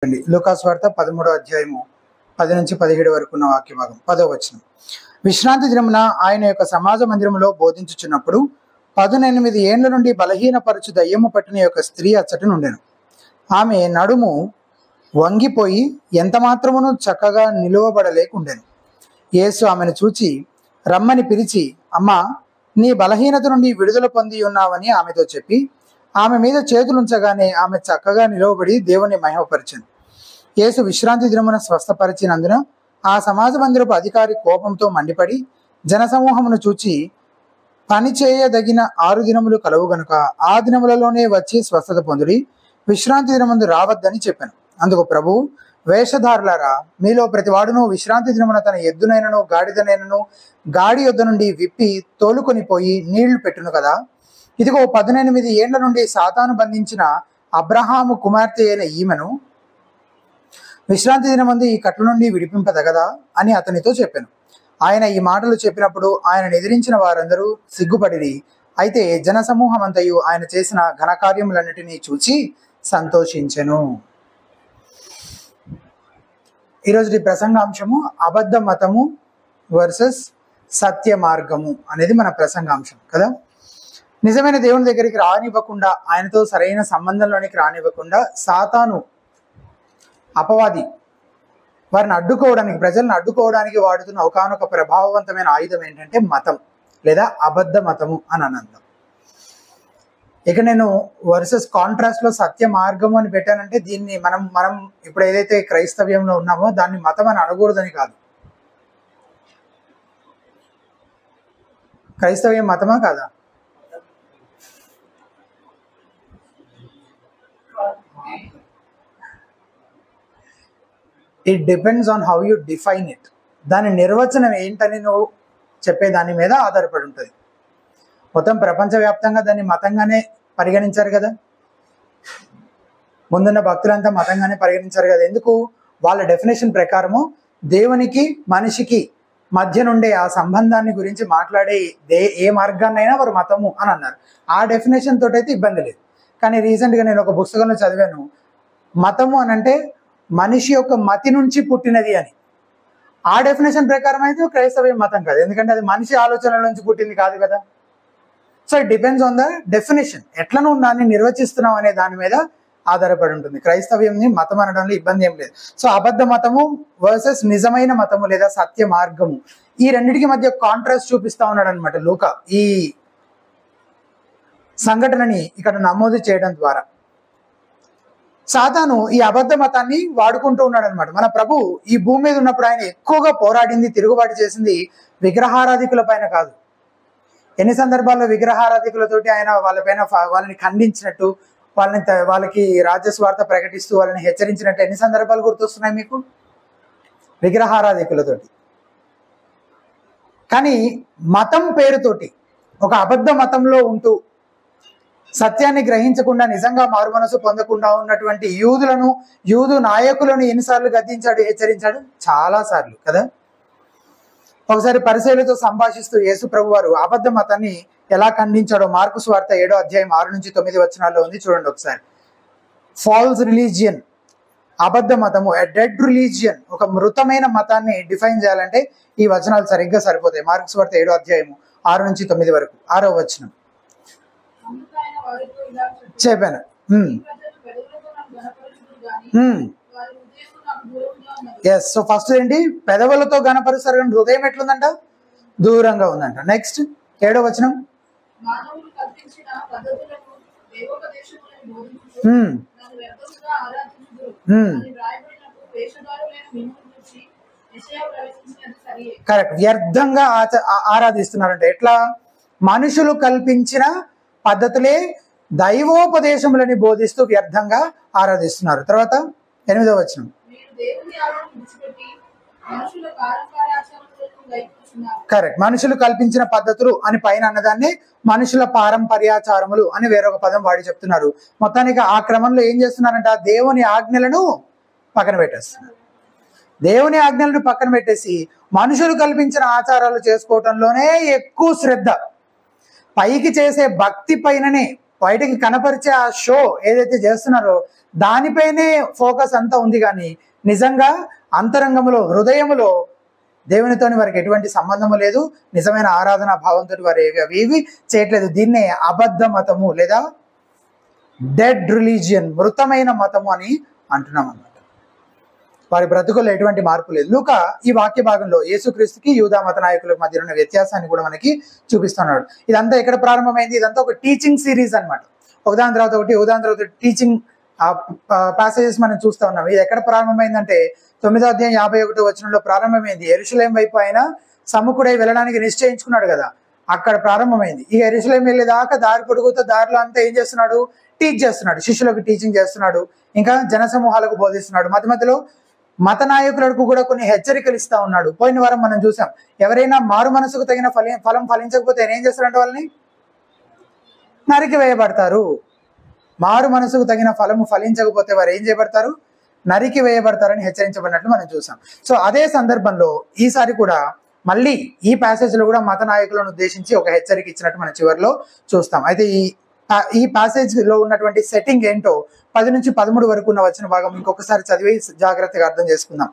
లూకాసు వార్త 13వ అధ్యాయము 10 నుంచి 17 వరకు ఉన్న వాక్య భాగం. 10వ వచనం. విశ్రాంతి దినమున ఆయన యొక్క సమాజ మందిరములో బోధించుచున్నప్పుడు 18 ఏండ్ల నుండి బలహీనపరచు దయ్యము పట్టిన యొక్క స్త్రీ అచ్చట నుండెను. ఆమె నడుము వంగిపోయి ఎంత మాత్రమును చక్కగా నిలువబడలేకుండెను. యేసు ఆమెను చూచి రమ్మని పిలిచి, అమ్మా, నీ బలహీనత నుండి విడుదల పొంది ఉన్నావని ఆమెతో చెప్పి ఆమె మీద చేతులుంచగానే ఆమె చక్కగా నిలవబడి దేవుని మహిమపరిచింది. యేసు విశ్రాంతి దినమున స్వస్థపరిచినందున ఆ సమాజ మందిరపు అధికారి కోపంతో మండిపడి జనసమూహమును చూచి, పని చేయదగిన 6 దినములు కలవు గనుక ఆ దినములలోనే వచ్చి స్వస్థత పొందుడి, విశ్రాంతి దినమందు రావద్దని చెప్పాను. అందుకు ప్రభువు, వేషధారులారా, మీలో ప్రతివాడును విశ్రాంతి దినమున తన ఎద్దునైనను గాడిదనైనను గాడి యొద్ద నుండి విప్పి తోలుకొని పోయి నీళ్లు పెట్టును కదా. ఇదిగో 18 ఏండ్ల నుండి సాతాను బంధించిన అబ్రహాము కుమార్తె అయిన ఈమెను విశ్రాంతి దినమందు ఈ కట్ల నుండి విడిపింపదగదా అని అతనితో చెప్పాను. ఆయన ఈ మాటలు చెప్పినప్పుడు ఆయన ఎదిరించిన వారందరూ సిగ్గుపడిరి. అయితే జనసమూహమంతయు ఆయన చేసిన ఘనకార్యములన్నిటినీ చూచి సంతోషించెను. ఈరోజు ప్రసంగాంశము అబద్ధ మతము వర్సెస్ సత్య మార్గము అనేది మన ప్రసంగాంశం కదా. నిజమైన దేవుని దగ్గరికి రానివ్వకుండా, ఆయనతో సరైన సంబంధంలోనికి రానివ్వకుండా సాతాను అపవాది వారిని అడ్డుకోవడానికి, ప్రజలను అడ్డుకోవడానికి వాడుతున్న ఒకానొక ప్రభావవంతమైన ఆయుధం ఏంటంటే మతం లేదా అబద్ధ మతము అని అనంతం. ఇక నేను వర్సెస్ కాంట్రాస్ట్ లో సత్య మార్గము అని పెట్టానంటే దీన్ని మనం ఇప్పుడు ఏదైతే క్రైస్తవ్యంలో ఉన్నామో దాన్ని మతం అని అనకూడదని కాదు. క్రైస్తవ్యం మతమా కాదా? It depends on how you define it. దాని నిర్వచనం ఏంటని నువ్వు చెప్పే దాని మీద ఆధారపడి ఉంటుంది. మొత్తం ప్రపంచవ్యాప్తంగా దాన్ని మతంగానే పరిగణించారు కదా, ముందున్న భక్తులంతా మతంగానే పరిగణించారు కదా. ఎందుకు? వాళ్ళ డెఫినేషన్ ప్రకారము దేవునికి మనిషికి మధ్య నుండే ఆ సంబంధాన్ని గురించి మాట్లాడే ఏ మార్గాన్నైనా వారు మతము అని అన్నారు. ఆ డెఫినేషన్ తోటి అయితే ఇబ్బంది లేదు. కానీ రీసెంట్గా నేను ఒక పుస్తకంలో చదివాను, మతము అని అంటే మనిషి యొక్క మతి నుంచి పుట్టినది అని. ఆ డెఫినేషన్ ప్రకారం అయితే క్రైస్తవ్యం మతం కాదు, ఎందుకంటే అది మనిషి ఆలోచనల నుంచి పుట్టింది కాదు కదా. So it depends on the definition, ఎట్లా నువ్వు దాన్ని నిర్వచిస్తున్నావు అనే దాని మీద ఆధారపడి ఉంటుంది. క్రైస్తవ్యంని మతం అనడంలో ఇబ్బంది ఏం లేదు. సో అబద్ధ మతము వర్సెస్ నిజమైన మతము లేదా సత్య మార్గము, ఈ రెండింటికి మధ్య కాంట్రాస్ట్ చూపిస్తా ఉన్నాడు అనమాట లూకా ఈ సంఘటనని ఇక్కడ నమోదు చేయడం ద్వారా. సాతాను ఈ అబద్ధ మతాన్ని వాడుకుంటూ ఉన్నాడు అనమాట. మన ప్రభు ఈ భూమి మీద ఉన్నప్పుడు ఆయన ఎక్కువగా పోరాడింది, తిరుగుబాటు చేసింది విగ్రహారాధికుల పైన కాదు. ఎన్ని సందర్భాల్లో విగ్రహారాధికులతోటి ఆయన వాళ్ళని ఖండించినట్టు, వాళ్ళకి రాజ్యస్వార్థ ప్రకటిస్తూ వాళ్ళని హెచ్చరించినట్టు ఎన్ని సందర్భాలు గుర్తొస్తున్నాయి మీకు? విగ్రహారాధికులతోటి. కానీ మతం పేరుతోటి ఒక అబద్ధ మతంలో ఉంటూ సత్యాన్ని గ్రహించకుండా, నిజంగా మారు మనసు పొందకుండా ఉన్నటువంటి యూదు నాయకులను ఎన్నిసార్లు గద్దించాడు, హెచ్చరించాడు? చాలా సార్లు కదా. ఒకసారి పరిసయ్యులతో సంభాషిస్తూ యేసు ప్రభు వారు అబద్ధ మతాన్ని ఎలా ఖండించాడో మార్కు సువార్త 7వ అధ్యాయం 6 నుంచి 9 వచనాల్లో ఉంది, చూడండి ఒకసారి. ఫాల్స్ రిలీజియన్, అబద్ధ మతము, ఎ డెడ్ రిలీజియన్, ఒక మృతమైన మతాన్ని డిఫైన్ చేయాలంటే ఈ వచనాలు సరిగ్గా సరిపోతాయి. మార్కు సువార్త 7వ అధ్యాయము 6 నుంచి 9 వరకు. 6వ వచనం చెప్పాను. ఎస్, సో ఫస్ట్ ఏంటి? పెదవులతో గణపరుస్తారు కానీ హృదయం ఎట్లుందంట? దూరంగా ఉందంట. నెక్స్ట్ 7వ వచనం, కరెక్ట్, వ్యర్థంగా ఆరాధిస్తున్నారంట. ఎట్లా? మనుషులు కల్పించిన పద్ధతులే దైవోపదేశములని బోధిస్తూ వ్యర్థంగా ఆరాధిస్తున్నారు. తర్వాత 8వ వచనం, కరెక్ట్, మనుషులు కల్పించిన పద్ధతులు అని పైన అన్నదాన్ని మనుషుల పారంపర్యాచారములు అని వేరొక పదం వాడి చెప్తున్నారు. మొత్తానికి ఆ క్రమంలో ఏం చేస్తున్నారంట? దేవుని ఆజ్ఞలను పక్కన పెట్టేస్తున్నారు. దేవుని ఆజ్ఞలను పక్కన పెట్టేసి మనుషులు కల్పించిన ఆచారాలు చేసుకోవటంలోనే ఎక్కువ శ్రద్ధ, పైకి చేసే భక్తి పైననే బయటికి కనపరిచే ఆ షో ఏదైతే చేస్తున్నారో దానిపైనే ఫోకస్ అంతా ఉంది, కానీ నిజంగా అంతరంగంలో హృదయములో దేవునితోని వారికి ఎటువంటి సంబంధము లేదు. నిజమైన ఆరాధన భావంతో వారు ఏవి చేయట్లేదు. దీన్నే అబద్ధ మతము లేదా డెడ్ రిలీజియన్, మృతమైన మతము అని అంటున్నాం అన్నమాట. వారి బ్రతుకుల్లో ఎటువంటి మార్పు లేదు. లూకా ఈ వాక్య భాగంలో యేసుక్రీస్తుకి యూదా మత నాయకుల మధ్య ఉన్న వ్యత్యాసాన్ని కూడా మనకి చూపిస్తున్నాడు. ఇదంతా ఎక్కడ ప్రారంభమైంది? ఇదంతా ఒక టీచింగ్ సిరీస్ అనమాట. ఒకదాని తర్వాత ఒకటి టీచింగ్ ప్యాసేజెస్ మనం చూస్తూ ఉన్నాం. ఇది ఎక్కడ ప్రారంభమైందంటే 9వ అధ్యాయం 51వ వచనంలో ప్రారంభమైంది. యెరూషలేం వైపు ఆయన సముఖుడై వెళ్ళడానికి నిశ్చయించుకున్నాడు కదా, అక్కడ ప్రారంభమైంది. ఇక యెరూషలేం వెళ్ళేదాకా దారి పొడుగుతో దారిలో అంతా ఏం చేస్తున్నాడు? టీచ్ చేస్తున్నాడు, శిష్యులకు టీచింగ్ చేస్తున్నాడు, ఇంకా జనసమూహాలకు బోధిస్తున్నాడు. మధ్యలో మత నాయకులకు కూడా కొన్ని హెచ్చరికలు ఇస్తా ఉన్నాడు. పోయిన వారం మనం చూసాం, ఎవరైనా మారు మనసుకు తగిన ఫలం ఫలించకపోతే ఆయన ఏం చేస్తారంటే వాళ్ళని నరికి వేయబడతారు. మారు మనసుకు తగిన ఫలము ఫలించకపోతే వారు ఏం చేయబడతారు? నరికి వేయబడతారని హెచ్చరించబడినట్లు మనం చూసాం. సో అదే సందర్భంలో ఈసారి కూడా మళ్ళీ ఈ ప్యాసేజ్ లో కూడా మత నాయకులను ఉద్దేశించి ఒక హెచ్చరిక ఇచ్చినట్టు మనం చివరిలో చూస్తాం. అయితే ఈ ప్యాసేజ్ లో ఉన్నటువంటి సెట్టింగ్ ఏంటో 10 నుంచి 13 వరకు ఉన్న వచన భాగం ఇంకొకసారి చదివి జాగ్రత్తగా అర్థం చేసుకుందాం.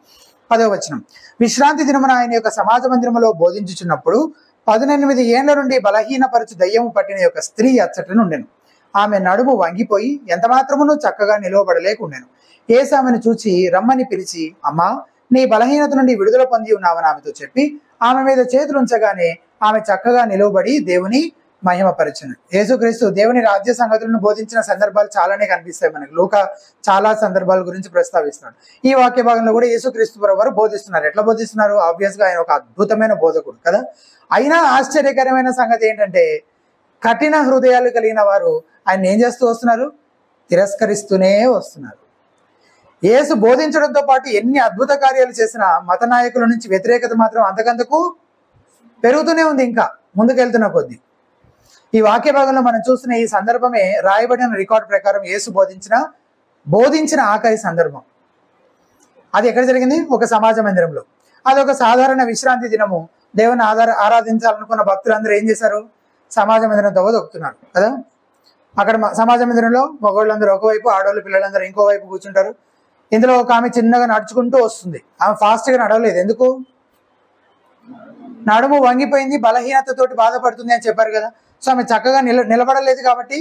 10వ వచనం, విశ్రాంతి దినమున ఆయన యొక్క సమాజ మందిరములో బోధించుచున్నప్పుడు 18 ఏండ్ల నుండి బలహీనపరచు దయ్యము పట్టిన యొక్క స్త్రీ అచ్చటను ఉండెను. ఆమె నడుము వంగిపోయి ఎంత మాత్రమును చక్కగా నిలవబడలేకుండెను. యేసు ఆమెను చూచి రమ్మని పిలిచి, అమ్మా, నీ బలహీనత నుండి విడుదల పొంది ఉన్నావని ఆమెతో చెప్పి ఆమె మీద చేతులు ఉంచగానే ఆమె చక్కగా నిలవబడి దేవుని మహిమపరచును. యేసుక్రీస్తు దేవుని రాజ్య సంగతులను బోధించిన సందర్భాలు చాలానే కనిపిస్తాయి మనకు. లూకా చాలా సందర్భాల గురించి ప్రస్తావిస్తున్నాడు. ఈ వాక్య భాగంలో కూడా యేసుక్రీస్తు వారు బోధిస్తున్నారు. ఎట్లా బోధిస్తున్నారు? ఆబ్వియస్ గా ఆయన ఒక అద్భుతమైన బోధకుడు కదా. అయినా ఆశ్చర్యకరమైన సంగతి ఏంటంటే కఠిన హృదయాలు కలిగిన వారు ఆయన ఏం చేస్తూ వస్తున్నారు? తిరస్కరిస్తూనే వస్తున్నారు. యేసు బోధించడంతో పాటు ఎన్ని అద్భుత కార్యాలు చేసినా మత నాయకుల నుంచి వ్యతిరేకత మాత్రం అంతకంతకు పెరుగుతూనే ఉంది, ఇంకా ముందుకెళ్తున్న కొద్దీ. ఈ వాక్య భాగంలో మనం చూస్తున్న ఈ సందర్భమే రాయబడిన రికార్డు ప్రకారం యేసు బోధించిన ఆఖరి సందర్భం. అది ఎక్కడ జరిగింది? ఒక సమాజ మందిరంలో. అదొక సాధారణ విశ్రాంతి దినము. దేవుని ఆరాధించాలనుకున్న భక్తులందరూ ఏం చేశారు? సమాజ మందిరం తవ్వ దొక్కుతున్నారు కదా. అక్కడ సమాజ మందిరంలో మగవాళ్ళందరూ ఒకవైపు, ఆడవాళ్ళు పిల్లలందరూ ఇంకోవైపు కూర్చుంటారు. ఇందులో ఒక ఆమె చిన్నగా నడుచుకుంటూ వస్తుంది. ఆమె ఫాస్ట్గా నడవలేదు. ఎందుకు? నడుము వంగిపోయింది, బలహీనతతోటి బాధపడుతుంది అని చెప్పారు కదా. సో ఆమె చక్కగా నిలబడలేదు కాబట్టి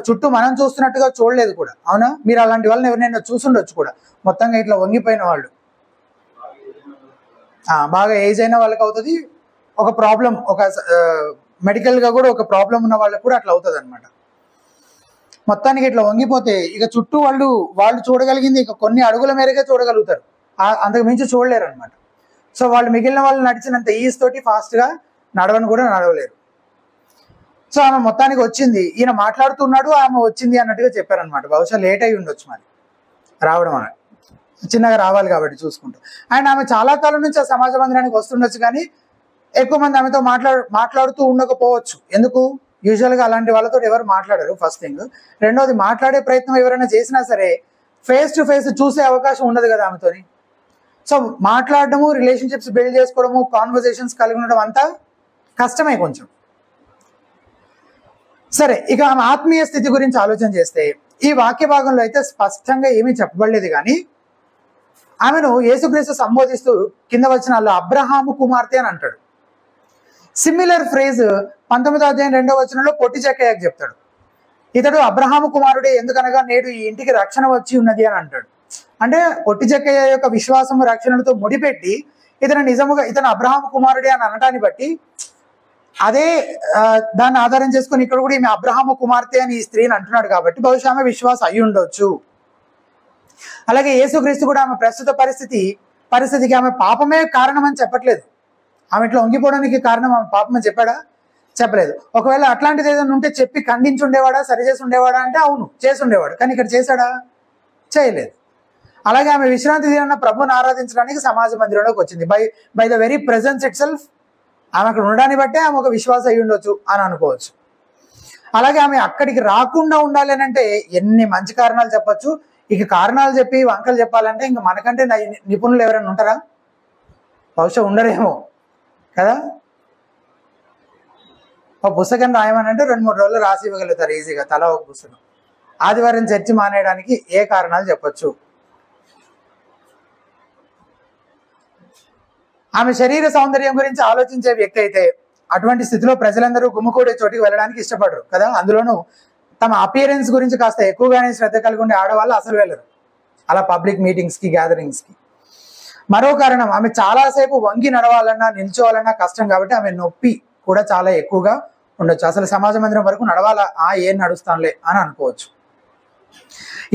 చుట్టూ మనం చూస్తున్నట్టుగా చూడలేదు కూడా. అవునా? మీరు అలాంటి వాళ్ళని ఎవరినైనా చూసుండొచ్చు కూడా. మొత్తంగా ఇట్లా వంగిపోయిన వాళ్ళు, బాగా ఏజ్ అయిన వాళ్ళకి అవుతుంది. ఒక ప్రాబ్లం, ఒక మెడికల్గా కూడా ఒక ప్రాబ్లం ఉన్న వాళ్ళకి కూడా అట్లా అవుతుంది అనమాట. మొత్తానికి ఇట్లా వంగిపోతే ఇక చుట్టూ వాళ్ళు చూడగలిగింది ఇక కొన్ని అడుగుల మేరకే చూడగలుగుతారు, అంతకు మించి చూడలేరు అనమాట. సో వాళ్ళు మిగిలిన వాళ్ళు నడిచినంత ఈజ్ తోటి ఫాస్ట్గా నడవని కూడా నడవలేరు. సో ఆమె మొత్తానికి వచ్చింది. ఈయన మాట్లాడుతున్నాడు, ఆమె వచ్చింది అన్నట్టుగా చెప్పారనమాట. బహుశా లేట్ అయి ఉండొచ్చు మరి రావడం అన్నట్టు, చిన్నగా రావాలి కాబట్టి చూసుకుంటూ. అండ్ ఆమె చాలా కాలం నుంచి ఆ సమాజ మందిరానికి వస్తుండొచ్చు, కానీ ఎక్కువ మంది ఆమెతో మాట్లాడుతూ ఉండకపోవచ్చు. ఎందుకు? యూజువల్గా అలాంటి వాళ్ళతో ఎవరు మాట్లాడరు, ఫస్ట్ థింగ్. రెండోది, మాట్లాడే ప్రయత్నం ఎవరైనా చేసినా సరే ఫేస్ టు ఫేస్ చూసే అవకాశం ఉండదు కదా ఆమెతోని. సో మాట్లాడడము, రిలేషన్షిప్స్ బిల్డ్ చేసుకోవడము, కాన్వర్జేషన్స్ కలిగి ఉండడం అంతా కష్టమే కొంచెం. సరే, ఇక ఆమె ఆత్మీయ స్థితి గురించి ఆలోచన చేస్తే ఈ వాక్య భాగంలో అయితే స్పష్టంగా ఏమీ చెప్పబడలేదు, కానీ ఆమెను యేసుక్రీస్తు సంబోధిస్తూ కింద వచనాల్లో అబ్రహాము కుమార్తె అని అంటాడు. సిమిలర్ ఫ్రేజ్ 19వ అధ్యాయం 2వ వచనంలో పొట్టి చెక్కయ్యకు చెప్తాడు. ఇతడు అబ్రహాము కుమారుడే, ఎందుకనగా నేడు ఈ ఇంటికి రక్షణ వచ్చి ఉన్నది అని అంటాడు. అంటే పొట్టి చెక్కయ్య యొక్క విశ్వాసము రక్షణలతో ముడిపెట్టి ఇతను అబ్రహాము కుమారుడే అని అనటాన్ని బట్టి అదే దాన్ని ఆధారం చేసుకుని ఇక్కడ కూడా ఈమె అబ్రహాము కుమార్తె అని ఈ స్త్రీని అంటున్నాడు కాబట్టి బహుశా ఆమె విశ్వాసం అయి ఉండొచ్చు. అలాగే యేసుక్రీస్తు కూడా ఆమె ప్రస్తుత పరిస్థితికి ఆమె పాపమే కారణం అని చెప్పట్లేదు. ఆమె ఇట్లా వంగిపోవడానికి కారణం ఆమె పాపం అని చెప్పాడా? చెప్పలేదు. ఒకవేళ అట్లాంటిది ఏదైనా ఉంటే చెప్పి ఖండించి ఉండేవాడా, సరిచేసి ఉండేవాడా అంటే అవును, చేసి ఉండేవాడు. కానీ ఇక్కడ చేశాడా? చేయలేదు. అలాగే ఆమె విశ్రాంతి దినాన ప్రభువుని ఆరాధించడానికి సమాజ మందిరంలోకి వచ్చింది. By the very presence it self ఆమె అక్కడ ఉండడాన్ని బట్టే ఆమె ఒక విశ్వాసం అయి ఉండొచ్చు అని అనుకోవచ్చు. అలాగే ఆమె అక్కడికి రాకుండా ఉండాలి అని అంటే ఎన్ని మంచి కారణాలు చెప్పచ్చు. ఇక కారణాలు చెప్పి వంకలు చెప్పాలంటే ఇంకా మనకంటే నిపుణులు ఎవరైనా ఉంటారా? బహుశా ఉండరేమో కదా. ఒక పుస్తకం రాయమని అంటే 2-3 రోజులు రాసి ఇవ్వగలుగుతారు ఈజీగా, తలా ఒక పుస్తకం. ఆదివారం చర్చి మానేయడానికి ఏ కారణాలు చెప్పొచ్చు? ఆమె శరీర సౌందర్యం గురించి ఆలోచించే వ్యక్తి అయితే అటువంటి స్థితిలో ప్రజలందరూ గుమ్ముకూడే చోటికి వెళ్ళడానికి ఇష్టపడరు కదా. అందులోనూ తమ అపియరెన్స్ గురించి కాస్త ఎక్కువగానే శ్రద్ధ కలిగి ఉండే ఆడవాళ్ళు అసలు వెళ్ళరు అలా పబ్లిక్ మీటింగ్స్కి, గ్యాదరింగ్స్కి. మరో కారణం, ఆమె చాలాసేపు వంగి నడవాలన్నా నిల్చోవాలన్నా కష్టం కాబట్టి ఆమె నొప్పి కూడా చాలా ఎక్కువగా ఉండొచ్చు. అసలు సమాజ మందిరం వరకు నడవాలా, ఏం నడుస్తానులే అని అనుకోవచ్చు.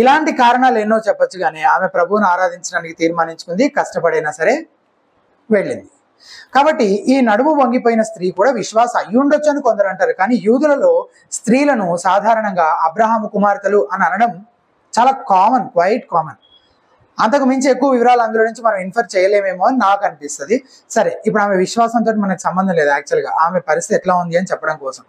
ఇలాంటి కారణాలు ఎన్నో చెప్పొచ్చు, కానీ ఆమె ప్రభువును ఆరాధించడానికి తీర్మానించుకుంది, కష్టపడైనా సరే వెళ్ళింది. కాబట్టి ఈ నడుము వంగిపోయిన స్త్రీ కూడా విశ్వాస అయ్యుండొచ్చు అని కొందరు అంటారు. కానీ యూదులలో స్త్రీలను సాధారణంగా అబ్రహాము కుమార్తెలు అని అనడం చాలా కామన్, క్వైట్ కామన్. అంతకు మించి ఎక్కువ వివరాలు అందులో నుంచి మనం ఇన్ఫర్ చేయలేమేమో అని నాకు అనిపిస్తుంది. సరే, ఇప్పుడు ఆమె విశ్వాసంతో మనకు సంబంధం లేదు. యాక్చువల్గా ఆమె పరిస్థితి ఎట్లా ఉంది అని చెప్పడం కోసం